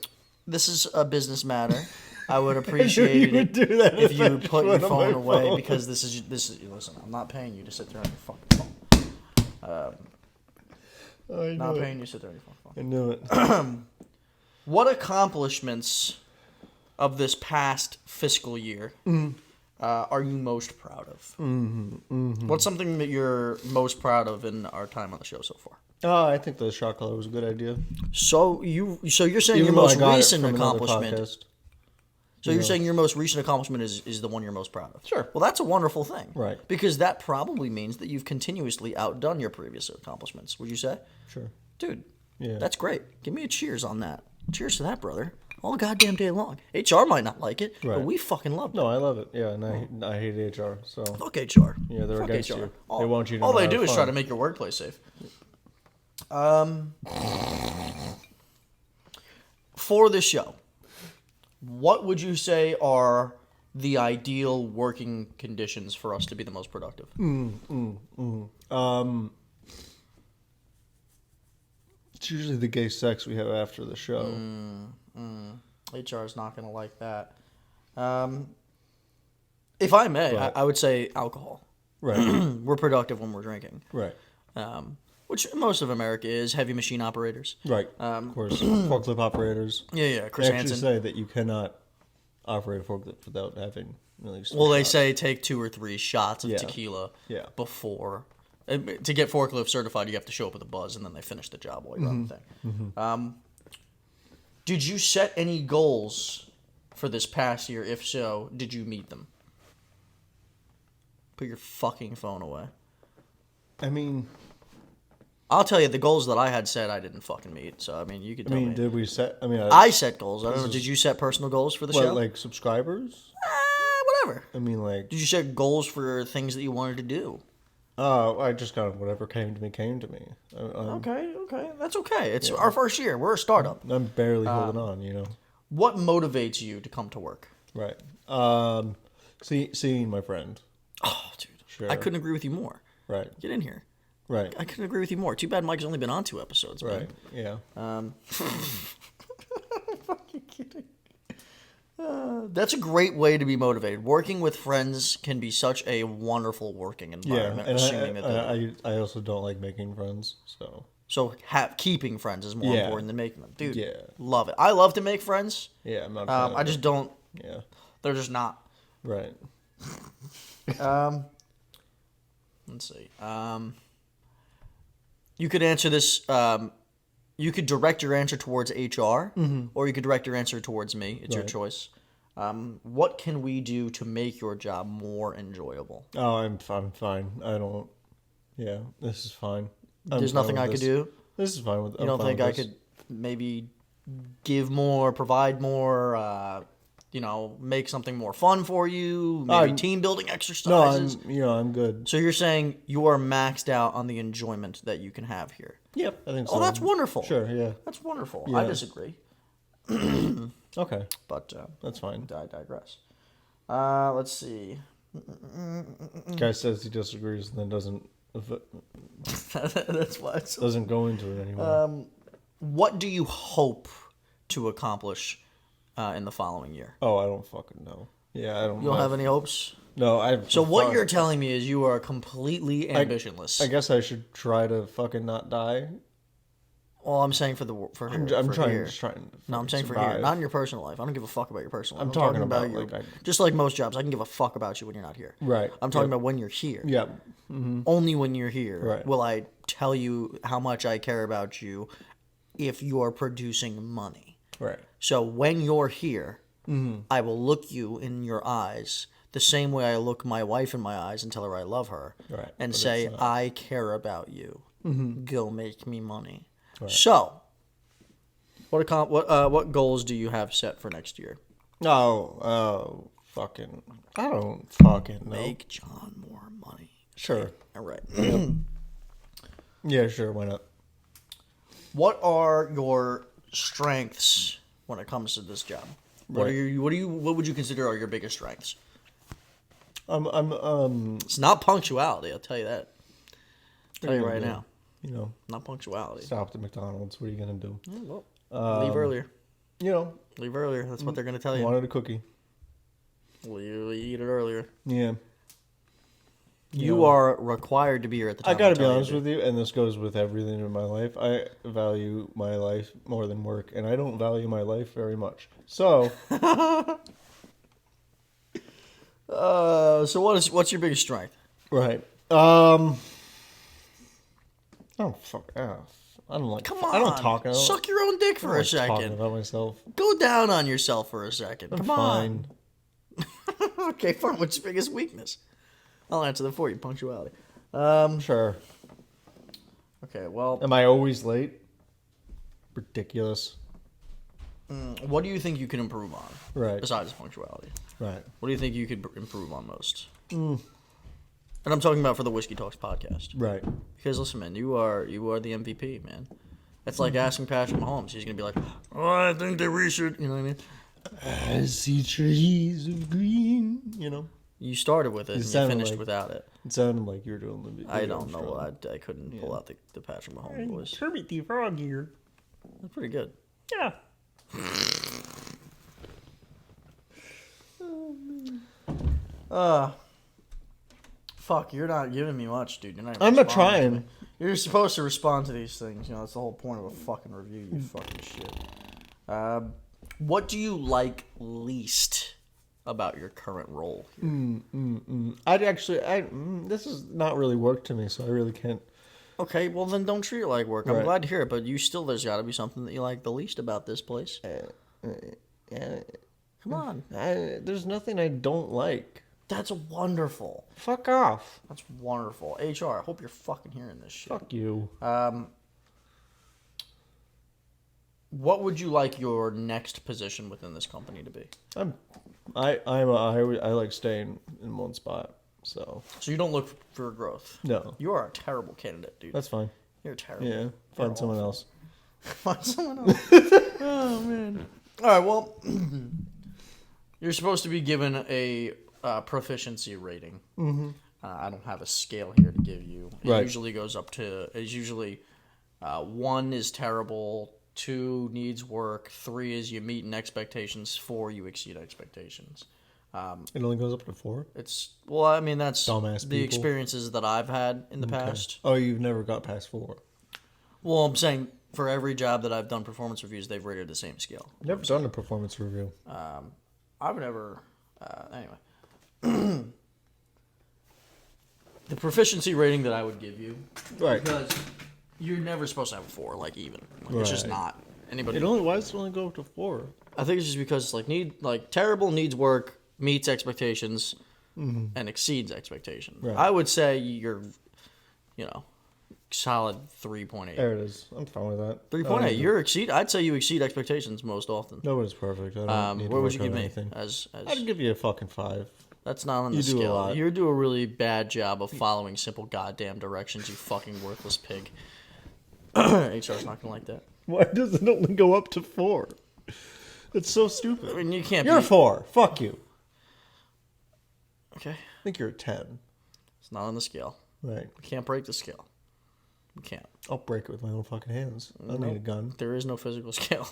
This is a business matter. I would appreciate would it do that if if you I would put your put on my phone away phone. because this is. Listen, I'm not paying you to sit there on your fucking phone. Not paying you to sit there on your fucking phone. I knew it. What accomplishments of this past fiscal year are you most proud of? What's something that you're most proud of in our time on the show so far? Oh, I think the shot color was a good idea. So you're saying Even your though I most got it recent from another accomplishment. podcast. So you're saying your most recent accomplishment is the one you're most proud of? Sure. Well, that's a wonderful thing. Right. Because that probably means that you've continuously outdone your previous accomplishments. Would you say? Sure. Dude, Yeah. that's great. Give me a cheers on that. Cheers to that, brother. All goddamn day long. HR might not like it, but Right. we fucking love it. No, I love it. Yeah, and I hate HR. So Fuck HR. yeah, they're Fuck against HR. you. All, They want you to all not they have do is fun. try to make your workplace safe. For this show, what would you say are the ideal working conditions for us to be the most productive? It's usually the gay sex we have after the show. HR is not going to like that. If I may, Right. I would say alcohol. Right. We're productive when we're drinking, Right. which most of America is. Heavy machine operators. Right. Of course. Forklift operators. Yeah, Chris They actually Hansen. say that you cannot operate a forklift without having at least Well, they shots. say take 2 or 3 shots of Yeah. tequila Yeah. before. To get forklift certified, you have to show up with a buzz, and then they finish the job while you're on the thing. Did you set any goals for this past year? If so, did you meet them? Put your fucking phone away. I mean, I'll tell you, the goals that I had set, I didn't fucking meet. So, I mean, you could tell me. did we set? I mean, I set goals. I don't know. Did you set personal goals for the show? like subscribers? Whatever. I mean, like, Did you set goals for things that you wanted to do? I just kind of whatever came to me. Okay. That's okay. It's our first year. We're a startup. I'm barely holding on, you know. What motivates you to come to work? Right. Seeing my friend. Oh, dude. Sure. I couldn't agree with you more. Right. Get in here. Right. I couldn't agree with you more. Too bad Mike's only been on 2 episodes, man. Right. Yeah. Fucking kidding. That's a great way to be motivated. Working with friends can be such a wonderful working Yeah. environment. And assuming that I also don't like making friends, so keeping friends is more Yeah. important than making them. Dude, Yeah. love it. I love to make friends. yeah, I'm not. I just don't. Yeah. They're just not. Right. Let's see. You could answer this. You could direct your answer towards HR, or you could direct your answer towards me. It's your Right. choice. What can we do to make your job more enjoyable? Oh, I'm fine. I don't. Yeah, this is fine. There's nothing I could do. This is fine with. You don't think I could maybe give more, provide more? Make something more fun for you. Maybe team building No, exercises. I'm good. So you're saying you are maxed out on the enjoyment that you can have here. Yep, I think so. Oh, that's wonderful. Sure. Yeah. That's wonderful. Yeah. I disagree, Okay, but that's fine. I digress. Let's see. Guy says he disagrees and then doesn't That's why. doesn't go into it anymore. What do you hope to accomplish in the following year? Oh, I don't fucking know. Yeah, I don't. You don't have any hopes? No, I. So what you're telling me is you are completely ambitionless. I guess I should try to fucking not die. Well, I'm saying for I'm for trying. here. Just trying. To No, I'm saying for survive. here, not in your personal life. I don't give a fuck about your personal life. I'm talking about, you. like, Just like most jobs, I can give a fuck about you when you're not here. Right. I'm talking Yep. about when you're here. Yeah. Only when you're here Right. will I tell you how much I care about you if you're producing money. Right. So when you're here, Mm-hmm. I will look you in your eyes the same way I look my wife in my eyes and tell her I love her, Right, and but say it's not. I care about you. Mm-hmm. Go make me money. So, what goals do you have set for next year? Oh, fucking. I don't fucking know. Make John more money. Sure. All right. Yeah, sure. Why not? What are your strengths when it comes to this job? What Right. what would you consider are your biggest strengths? I'm It's not punctuality, I'll tell you that. Tell you right gonna do? now. You know, Not punctuality. stopped at McDonald's. What are you gonna do? Yeah, well, leave earlier. You know, Leave earlier. That's what they're gonna tell you. wanted a cookie. Well, you eat it earlier. Yeah. You are required to be here at the time. I gotta be honest with you, and this goes with everything in my life. I value my life more than work, and I don't value my life very much. So, So what's your biggest strength? right. Oh fuck off. I don't like. Come on. I don't talk. I don't, Suck your own dick for I a don't like talking second. about myself. Go down on yourself for a second. I'm Come fine. on. Okay, fine. What's your biggest weakness? I'll answer that for you. Punctuality. Sure. Okay, well, Am I always late? Ridiculous. what do you think you can improve on? Right. Besides punctuality. Right. What do you think you could improve on most? And I'm talking about for the Whiskey Talks podcast. Right. Because listen, man, you are the MVP, man. That's like asking Patrick Mahomes. He's gonna be like, "Oh, I think that we should," you know what I mean? I see trees of green. You know. You started with it and you sounded finished like- without it. It sounded like you were doing the. I don't know. I couldn't pull out the Patrick Mahomes voice. Kermit the Frog here. That's pretty good. Yeah. Fuck, you're not giving me much, dude. You're not. I'm not responding to trying. me. You're supposed to respond to these things. You know, that's the whole point of a fucking review. You fucking shit. What do you like least about your current role here? This has not really worked to me, so I really can't. Okay, well then don't treat it like work. I'm Right. glad to hear it, but there's got to be something that you like the least about this place. Come on, There's nothing I don't like. that's wonderful. Fuck off. That's wonderful. HR, I hope you're fucking hearing this shit. Fuck you. What would you like your next position within this company to be? I like staying in one spot. So So you don't look for growth. no, You are a terrible candidate, dude. that's fine. You're terrible. Yeah, find someone else. Find someone else. Oh man. All right. Well, you're supposed to be given a proficiency rating. Mm-hmm. I don't have a scale here to give you. It Right. usually goes up to. It's usually 1 is terrible, 2 needs work, 3 is you meet expectations, 4 you exceed expectations. It only goes up to 4. I mean that's Dumbass the people. experiences that I've had in the past. Oh, you've never got past 4. Well, I'm saying for every job that I've done performance reviews, they've rated the same scale. Never done a performance review. I've never. Anyway, the proficiency rating that I would give you, Right. because you're never supposed to have a 4, like even. Like, It's just Right. not anybody. Why does it only go up to 4? I think it's just because terrible needs work, meets expectations, and exceeds expectations. Right. I would say you're, solid 3.8. There it is. I'm fine with that. 3.8. I'd say you exceed expectations most often. Nobody's perfect. I don't need to Where would work you give on me? anything. As I'd give you a fucking 5. that's not on the You do a scale. lot. You do a really bad job of following simple goddamn directions. You fucking worthless pig. HR's not gonna like that. Why does it only go up to 4? It's so stupid. I mean, you can't. You're a be, 4. Fuck you. Okay, I think you're a 10. it's not on the scale. Right. We can't break the scale. We can't. I'll break it with my own fucking hands. I don't need a gun. There is no physical scale.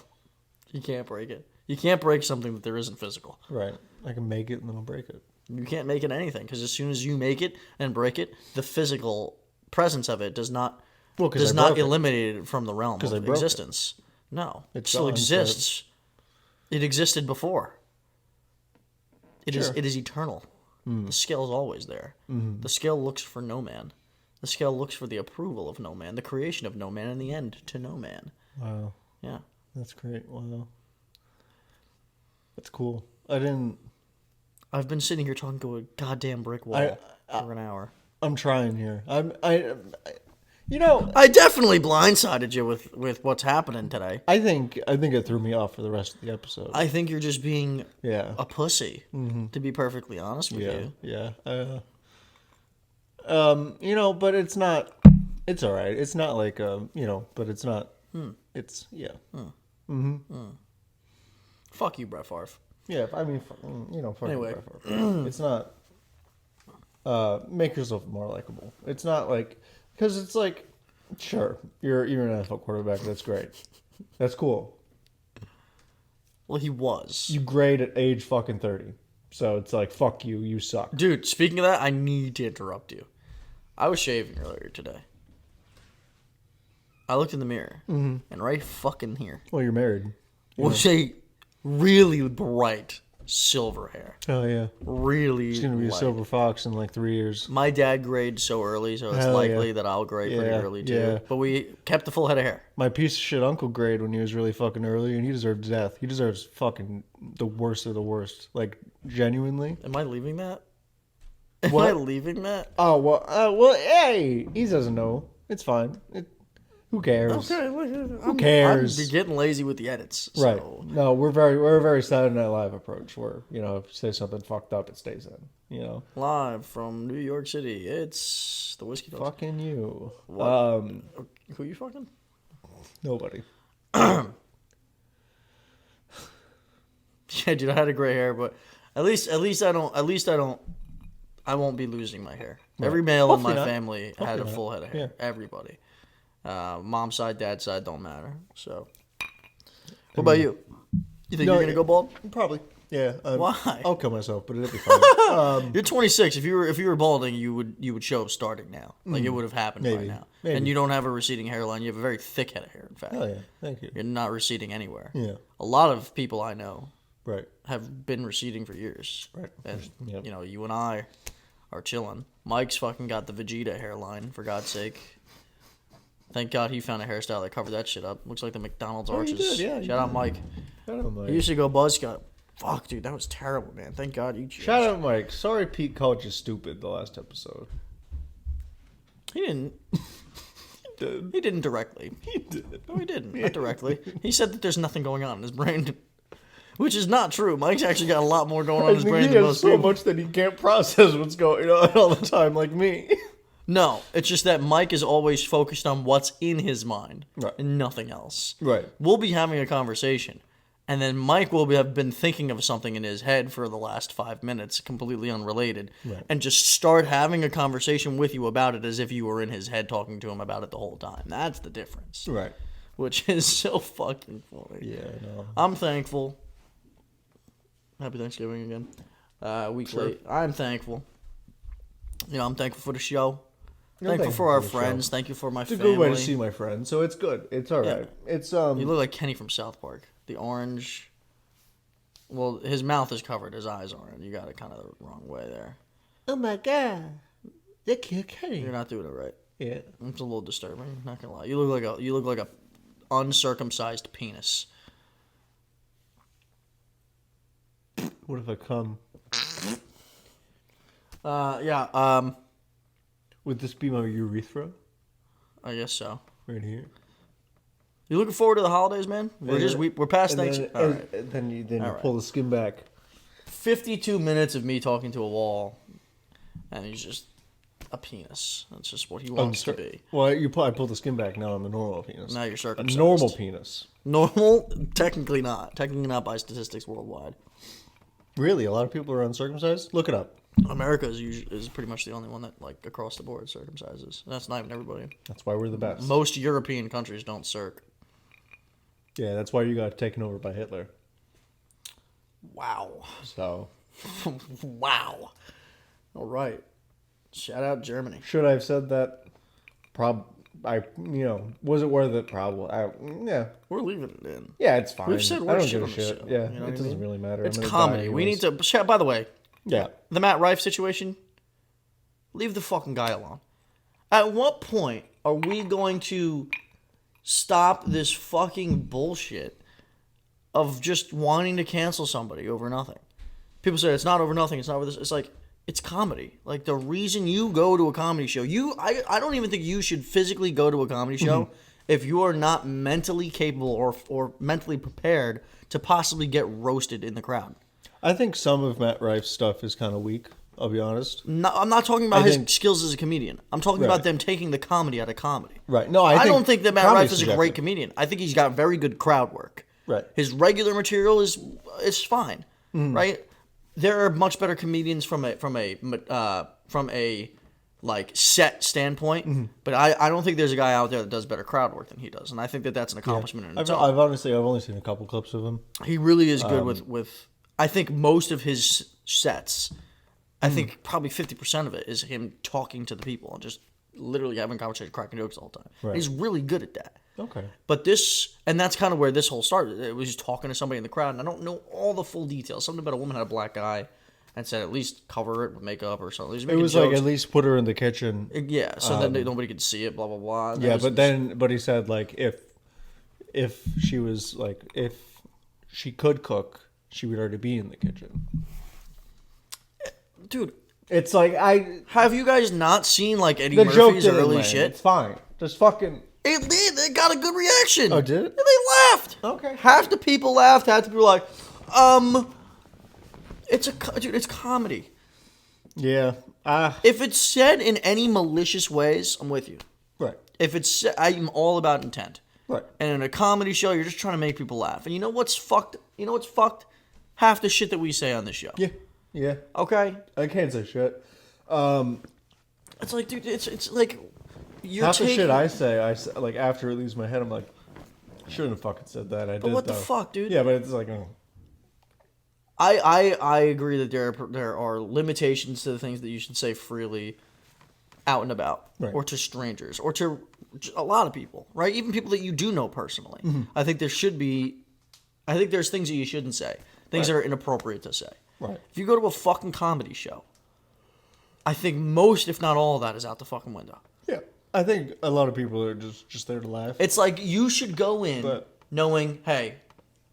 You can't break it. You can't break something that there isn't physical. Right. I can make it and then I'll break it. You can't make it anything because as soon as you make it and break it, the physical presence of it does not Well, 'cause I not broke it. eliminate it from the realm 'Cause I of broke it. existence. No, it It's still gone, exists. It existed before. It is. Sure. It is eternal. The scale is always there. The scale looks for no man. The scale looks for the approval of no man, the creation of no man, and the end to no man. Wow. Yeah. That's great. Wow. That's cool. I didn't. I've been sitting here talking to a goddamn brick wall for an hour. I'm trying here. You know, I definitely blindsided you with what's happening today. I think it threw me off for the rest of the episode. I think you're just being Yeah. a pussy, to be perfectly honest with Yeah. you. Yeah. You know, but it's not. It's all right. It's not like but it's not It's Fuck you, Brett Favre. yeah. I mean, fucking Anyway. it's not. Make yourself more likable. It's not like because it's like, sure, you're an NFL quarterback. That's great. That's cool. Well, he was. You grade at age fucking 30. So it's like, fuck you. You suck. Dude, speaking of that, I need to interrupt you. I was shaving earlier today. I looked in the mirror, and right fucking here Well, you're married. was a really bright silver hair. Oh yeah. Really It's gonna be a light. silver fox in like 3 years. My dad grades so early, so it's Hell likely yeah. that I'll grade pretty Yeah, early too. yeah. But we kept the full head of hair. My piece of shit uncle grade when he was really fucking early, and he deserved death. He deserves fucking the worst of the worst. Like genuinely. Am I leaving that? Am What? I leaving that? Oh well, hey, he doesn't know. It's fine. Who cares? Okay, who cares? I'm getting lazy with the edits. So. Right. No, we're a very Saturday Night Live approach where, if you say something fucked up, it stays in, Live from New York City, it's the Whiskey Dogs. Fucking you. What? Who you fucking? Nobody. Yeah, dude, I had a gray hair, but at least I won't be losing my hair. Right. Every male Hopefully in my not. family had Hopefully a not. full head of hair. Yeah. Everybody. Mom's side, dad's side don't matter. So, what about you? You think No, you're gonna go bald? Probably. Yeah. Why? I'll kill myself, but it'll be fine. You're 26. If you were balding, you would show up starting now. Like it would have happened by Maybe. now. Maybe. And you don't have a receding hairline. You have a very thick head of hair. In fact, Oh yeah. Thank you. you're not receding anywhere. Yeah. A lot of people I know Right. have been receding for years. Right. And Yep. you and I are chilling. Mike's fucking got the Vegeta hairline, for God's sake. Thank God he found a hairstyle that covered that shit up. Looks like the McDonald's he arches. did, yeah, he Shout out Mike. Shout out Mike. He used to go buzz cut. Fuck, dude, that was terrible, man. Thank God you changed. Shout out Mike. Sorry Pete called you stupid the last episode. He didn't. Did. He didn't directly. He did. No, he didn't. Not directly. He said that there's nothing going on in his brain. Which is not true. Mike's actually got a lot more going on in his brain he than has most so people. much that he can't process what's going on all the time, like me. No, it's just that Mike is always focused on what's in his mind Right. and nothing else. Right. We'll be having a conversation, and then Mike will have been thinking of something in his head for the last 5 minutes, completely unrelated, Right. and just start having a conversation with you about it as if you were in his head talking to him about it the whole time. That's the difference, Right. which is so fucking funny. Yeah, I know. I'm thankful. Happy Thanksgiving again. A week Sure. late. I'm thankful. I'm thankful for the show. You're Thankful thankful for our for the show. friends. Thank you for my It's a family. good way to see my friends, so it's good. It's all right. It's You look like Kenny from South Park. The orange. Well, his mouth is covered. His eyes aren't. You got it kind of the wrong way there. Oh my god, that kid Kenny. You're not doing it right. Yeah. It's a little disturbing. Not gonna lie. You look like a uncircumcised penis. What if I come? Yeah. Would this be my urethra I guess so. right here? You looking forward to the holidays, man? We're past And Thanksgiving. then, All right. and then you All right. pull the skin back. 52 minutes of me talking to a wall, and he's just a penis. That's just what he wants to be. Well, I pull the skin back. Now I'm a normal penis. Now you're A circumcised. normal penis. Normal? Technically not. Technically not by statistics worldwide. Really, a lot of people are uncircumcised. Look it up. America is pretty much the only one that, like, across the board circumcises. That's not even everybody. That's why we're the best. Most European countries don't circ. Yeah, that's why you got taken over by Hitler. Wow. So, Wow. All right. Shout out Germany. should I have said that? Was it worth it? Probably. Yeah. We're leaving it in. Yeah, it's fine. We've said I worse don't shit give a on the shit. show, Yeah, you know what it I doesn't mean? really matter. It's I'm gonna comedy. die We need anyways. to... By the way, Yeah. the Matt Rife situation, leave the fucking guy alone. At what point are we going to stop this fucking bullshit of just wanting to cancel somebody over nothing? People say it's not over nothing, it's not over this. It's like, it's comedy. Like, the reason you go to a comedy show, I don't even think you should physically go to a comedy show if you are not mentally capable or mentally prepared to possibly get roasted in the crowd. I think some of Matt Rife's stuff is kind of weak. I'll be honest. No, I'm not talking about I his think- skills as a comedian. I'm talking Right. about them taking the comedy out of comedy. Right. No, I don't think that Matt comedy's Rife is a subjective. great comedian. I think he's got very good crowd work. Right. His regular material is fine. Mm-hmm. Right. There are much better comedians from a like set standpoint, Mm-hmm. but I don't think there's a guy out there that does better crowd work than he does, and I think that that's an accomplishment in its own. I've honestly only seen a couple clips of him. He really is good with. I think most of his sets, I Hmm. think probably 50% of it is him talking to the people and just literally having conversation, cracking jokes all the time. Right. He's really good at that. Okay. But that's kind of where this whole started. It was just talking to somebody in the crowd, and I don't know all the full details. Something about a woman had a black eye, and said at least cover it with makeup or something. He It was jokes. like at least put her in the kitchen. Yeah, so then nobody could see it. Blah blah blah. And Yeah, that was- but he said like if she was like if she could cook, she would already be in the kitchen. dude, It's like have you guys not seen like Eddie the joke Murphy's didn't early land. shit? It's fine. Just fucking It got a good reaction. Oh, did it? They laughed. Okay. Half the people laughed. Half the people were like, dude, it's comedy. yeah. If it's said in any malicious ways, I'm with you. Right. If it's, I'm all about intent. Right. And in a comedy show, you're just trying to make people laugh. And you know what's fucked? You know what's fucked? Half the shit that we say on this show. Yeah. Yeah. Okay. I can't say shit. It's like, dude, it's like you're Half the taking. shit I say, like after it leaves my head, I'm like, shouldn't have fucking said that. I did. what the though. fuck, dude? Yeah, but it's like, I agree that there are limitations to the things that you should say freely out and about, Right. or to strangers, or to a lot of people, right? Even people that you do know personally. Mm-hmm. I think there's things that you shouldn't say, things that are inappropriate to say. Right. If you go to a fucking comedy show, I think most, if not all of that, is out the fucking window. yeah. I think a lot of people are just there to laugh. It's like you should go in But- knowing, hey,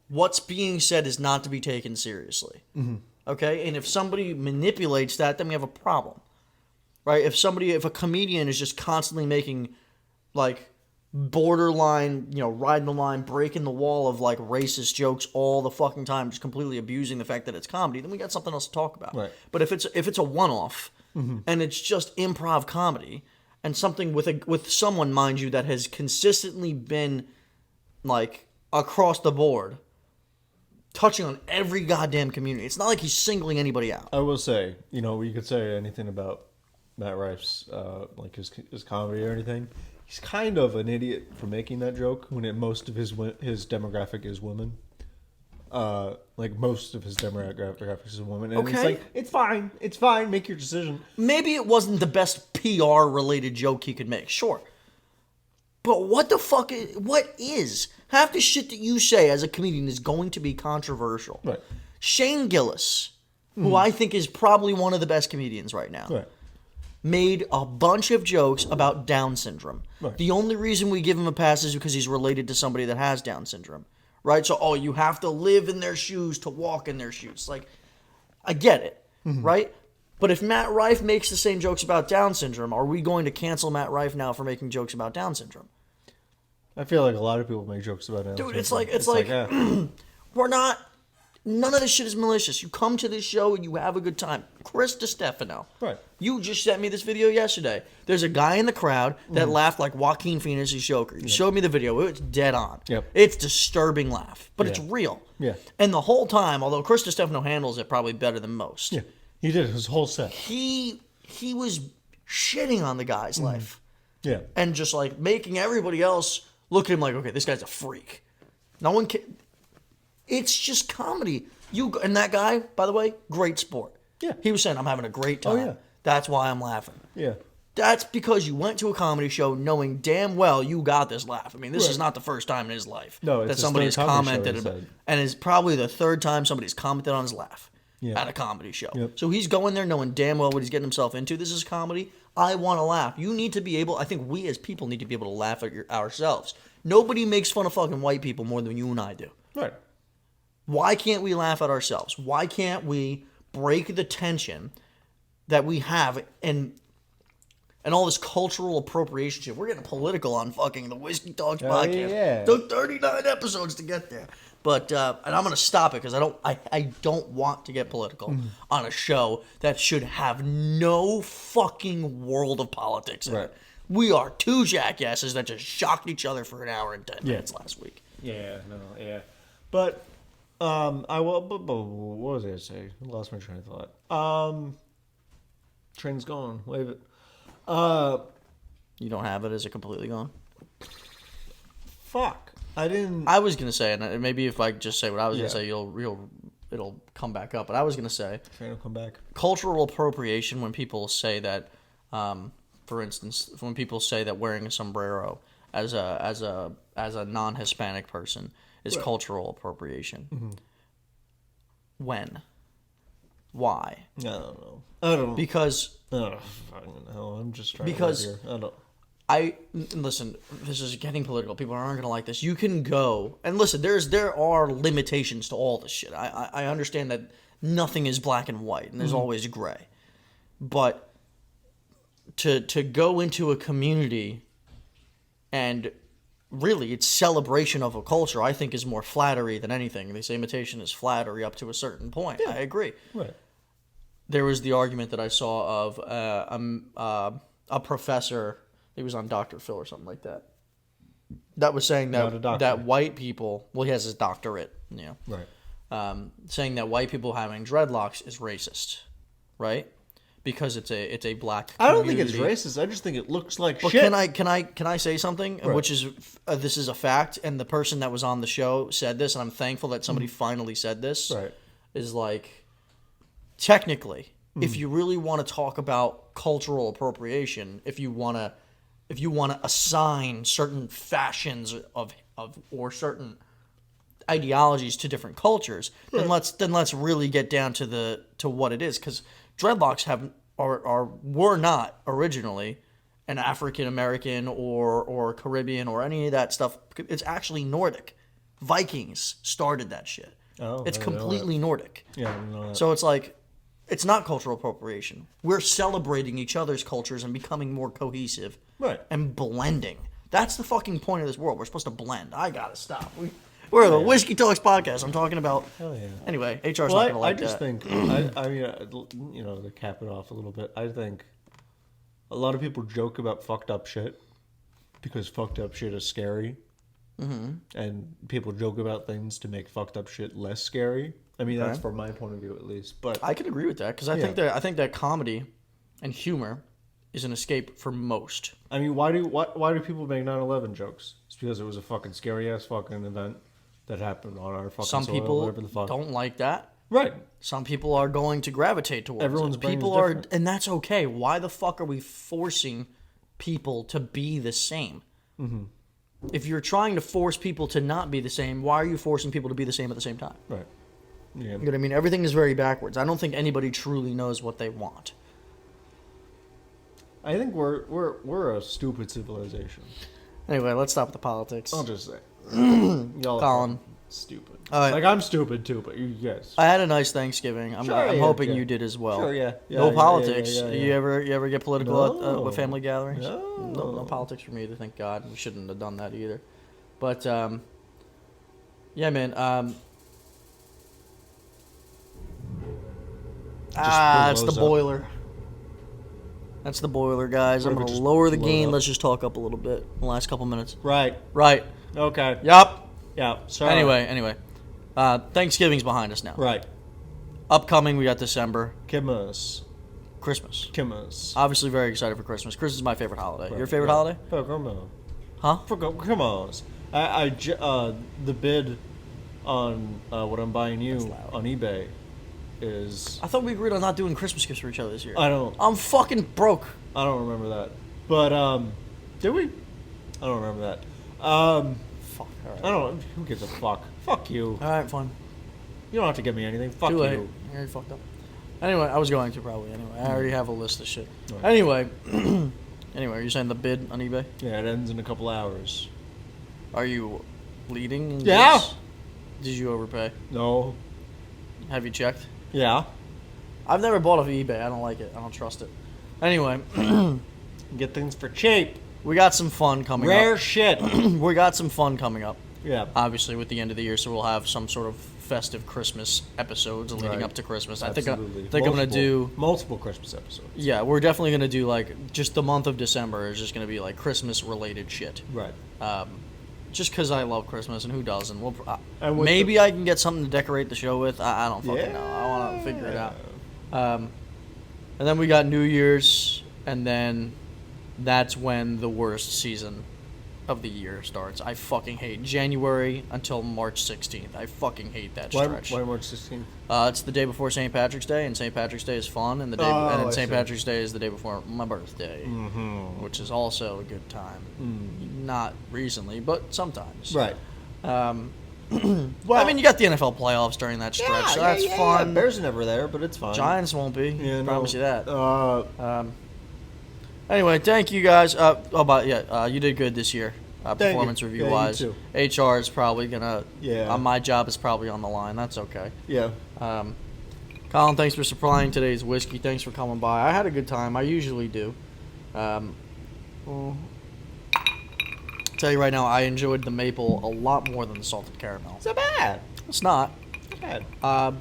what's being said is not to be taken seriously. Mm-hmm. Okay? And if somebody manipulates that, then we have a problem. Right? If a comedian is just constantly making, like, borderline, riding the line, breaking the wall of, like, racist jokes all the fucking time, just completely abusing the fact that it's comedy, then we got something else to talk about. Right. But if it's a one-off, and it's just improv comedy, and something with someone, mind you, that has consistently been, like, across the board, touching on every goddamn community. It's not like he's singling anybody out. I will say, you could say anything about Matt Rife's, like his comedy or anything. He's kind of an idiot for making that joke when most of his demographic is women. Like most of his demographic is women. And it's Okay. like, it's fine, make your decision. Maybe it wasn't the best PR related joke he could make, sure. But what the fuck what is? Half the shit that you say as a comedian is going to be controversial. Right. Shane Gillis, who I think is probably one of the best comedians right now, Right. made a bunch of jokes about Down syndrome. Right. The only reason we give him a pass is because he's related to somebody that has Down syndrome. Right? So, you have to live in their shoes to walk in their shoes. Like, I get it. Right? But if Matt Rife makes the same jokes about Down syndrome, are we going to cancel Matt Rife now for making jokes about Down syndrome? I feel like a lot of people make jokes about it. Dude, it's like yeah. we're not. None of this shit is malicious. You come to this show and you have a good time. Chris DiStefano. Right. You just sent me this video yesterday. There's a guy in the crowd that laughed like Joaquin Phoenix's Joker. You showed me the video. It's dead on. Yep. It's disturbing laugh, but it's Yeah. real. Yeah. And the whole time, although Chris DiStefano handles it probably better than most, Yeah. He did his whole set. he was shitting on the guy's life Yeah. and just like making everybody else look at him like, okay, this guy's a freak. No one can. It's just comedy. And that guy, by the way, great sport. Yeah. He was saying, I'm having a great time. Oh, yeah. That's why I'm laughing. Yeah. That's because you went to a comedy show knowing damn well you got this laugh. I mean, this is Right. not the first time in his life No, it's that his somebody has third comedy show, commented he about, said. and it's probably the third time somebody's commented on his laugh Yeah. at a comedy show. Yep. So he's going there knowing damn well what he's getting himself into. This is comedy. I want to laugh. You need to be able. I think we as people need to be able to laugh at ourselves. Nobody makes fun of fucking white people more than you and I do. Right. Why can't we laugh at ourselves? Why can't we break the tension that we have and all this cultural appropriation shit? We're getting political on fucking the Whiskey Talks podcast. yeah. Took 39 episodes to get there. But and I'm gonna stop it because I don't want to get political on a show that should have no fucking world of politics in Right. it. We are two jackasses that just shocked each other for an hour and 10 minutes last week. Yeah, no, yeah. But I will. But what was I gonna say? I lost my train of thought. Train's gone. Wave it. You don't have it? Is it completely gone? Fuck. I didn't. I was gonna say, and maybe if I just say what I was Yeah. gonna say, it'll come back up. But I was gonna say, Train will come back. cultural appropriation when people say that, for instance, when people say that wearing a sombrero as a non-Hispanic person is Right. cultural appropriation. When? Why? I don't know. I don't. Because I don't fucking know. I'm just trying Because- to live here. I don't. listen, this is getting political. People aren't gonna like this. You can go and listen. There are limitations to all this shit. I understand that nothing is black and white, and there's always gray. But to go into a community and really it's celebration of a culture, I think is more flattery than anything. They say imitation is flattery up to a certain point. I agree. Right. There was the argument that I saw of a professor. He was on Dr. Phil or something like that. That was saying Not a that doctor. that white people. Well, he has his doctorate. Right. Saying that white people having dreadlocks is racist, right? Because it's a black. I don't think it's community. racist. I just think it looks like But shit. can I say something? Right. Which is this is a fact, and the person that was on the show said this, and I'm thankful that somebody finally said this. Right. Is like, technically, if you really want to talk about cultural appropriation, if you want to assign certain fashions of or certain ideologies to different cultures, then let's really get down to what it is, because dreadlocks were not originally an African American or Caribbean or any of that stuff. It's actually Nordic. Vikings started that shit. Oh, It's I didn't know completely Nordic. Yeah, I don't know that. So it's like, it's not cultural appropriation. We're celebrating each other's cultures and becoming more cohesive. Right. And blending. That's the fucking point of this world. We're supposed to blend. I gotta stop. We're the Whiskey Talks podcast. I'm talking about. Hell yeah. Anyway, HR's Well, not gonna like I just that. think, I mean, you know, to cap it off a little bit, I think a lot of people joke about fucked up shit because fucked up shit is scary. Mm-hmm. And people joke about things to make fucked up shit less scary. I mean, that's Okay. from my point of view, at least. But I could agree with that, because I think that comedy and humor is an escape for most. I mean, why do people make 9/11 jokes? It's because it was a fucking scary ass fucking event that happened on our fucking Some soil, people whatever the fuck. don't like that. Right. Some people are going to gravitate towards Everyone's it. brain is People are, different. and that's okay. Why the fuck are we forcing people to be the same? Mm-hmm. If you're trying to force people to not be the same, why are you forcing people to be the same at the same time? Right. Yeah. You know what I mean? Everything is very backwards. I don't think anybody truly knows what they want. I think we're a stupid civilization. Anyway, let's stop with the politics. I'll just say. Y'all Colin. are stupid. All right. Like, I'm stupid too, but you guys. I had a nice Thanksgiving. I'm Sure, yeah, hoping yeah. you did as well. Sure, yeah. Yeah, No yeah, politics. yeah, yeah, You yeah. ever get political at No. with family gatherings? No. No politics for me either. Thank God. We shouldn't have done that either. But yeah, man. It's the blows up. boiler. That's the boiler, guys. I'm What if gonna it just lower the blowed gain. up? Let's just talk up a little bit in the last couple minutes. Right. Right. Okay. Yup. Yeah. Sorry. Anyway. Thanksgiving's behind us now. Right. Upcoming, we got December, Kimmas. Christmas. Kimmas. Obviously, very excited for Christmas. Christmas is my favorite holiday. Your favorite holiday? Oh, come on. Huh? Come on. The bid on what I'm buying you loud. on eBay is I thought we agreed on not doing Christmas gifts for each other this year. I'm fucking broke. I don't remember that. But did we? I don't remember that. Fuck. All right. I don't. Who gives a fuck? Fuck you. All right, fine. You don't have to get me anything. Fuck Too late. you. I already fucked up. Anyway, I was going to probably. Anyway, I already have a list of shit. Right. Anyway, are you saying the bid on eBay? Yeah, it ends in a couple hours. Are you leading? In Yeah. this? Did you overpay? No. Have you checked? Yeah. I've never bought off eBay. I don't like it. I don't trust it. Anyway, Get things for cheap. we got some fun coming Rare up. shit. We got some fun coming up. Yeah. Obviously, with the end of the year, so we'll have some sort of festive Christmas episodes leading Right. up to Christmas. Absolutely. I think I'm gonna do. multiple Christmas episodes. Yeah, we're definitely gonna do like just the month of December is just gonna be like Christmas related shit. Right. Just because I love Christmas and who doesn't? And with Maybe I can get something to decorate the show with. I don't fucking know. I want to figure it out. And then we got New Year's, and then that's when the worst season of the year starts. I fucking hate January until March 16th. I fucking hate that stretch. Why March 16th? It's the day before St. Patrick's Day, and St. Patrick's Day is fun, and I St. see. Patrick's Day is the day before my birthday, which is also a good time. Not recently, but sometimes. Right. I mean, you got the NFL playoffs during that stretch, so that's fun. Bears are never there, but it's fine. Giants won't be. Yeah, Promise you that. that. Anyway, thank you guys. You did good this year, performance you. review Yeah, wise. you HR is probably gonna. Yeah. My job is probably on the line. That's okay. Yeah. Colin, thanks for supplying today's whiskey. Thanks for coming by. I had a good time. I usually do. Tell you right now, I enjoyed the maple a lot more than the salted caramel. It's not bad. It's not. Not bad.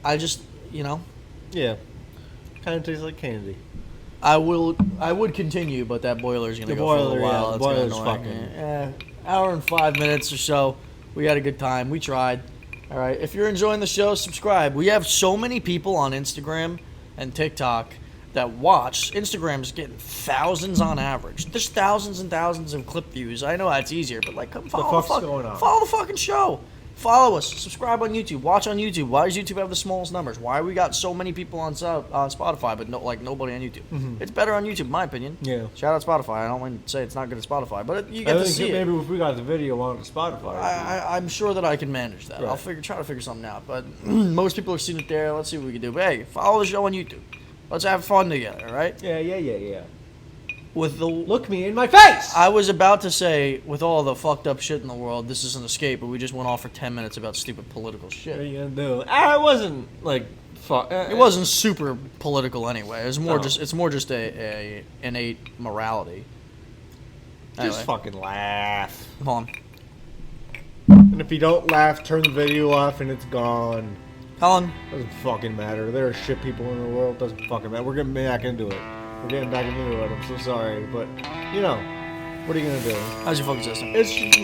I just, Yeah. Kind of tastes like candy. I would continue, but that boiler's gonna The go for a boiler, little while. yeah, the It's gonna boiler's annoy fucking- me. Hour and 5 minutes or so. We had a good time. We tried. All right. If you're enjoying the show, subscribe. We have so many people on Instagram and TikTok that watch. Instagram's getting thousands on average. There's thousands and thousands of clip views. I know that's easier, but like, come follow fuck's going on? Follow the fucking show. Follow us. Subscribe on YouTube. Watch on YouTube. Why does YouTube have the smallest numbers? Why we got so many people on Spotify, but nobody on YouTube? It's better on YouTube, in my opinion. Yeah. Shout out Spotify. I don't want to say it's not good at Spotify, but you I get to think see it. maybe if we got the video on Spotify. I'm sure that I can manage that. Right. I'll try to figure something out. But most people are seeing it there. Let's see what we can do. But hey, follow the show on YouTube. Let's have fun together, all right? Yeah. With the Look me in my face! I was about to say, with all the fucked up shit in the world, this is an escape, but we just went off for 10 minutes about stupid political What are shit. you gonna do? It wasn't like It wasn't super political anyway. It was more No. it's more just a innate morality. Just Anyway, fucking laugh. come on. And if you don't laugh, turn the video off and it's gone. Colin, Doesn't fucking matter. There are shit people in the world. Doesn't fucking matter. We're getting back into it. We're getting back into it. I'm so sorry, but what are you gonna do? how's your fucking system? It's just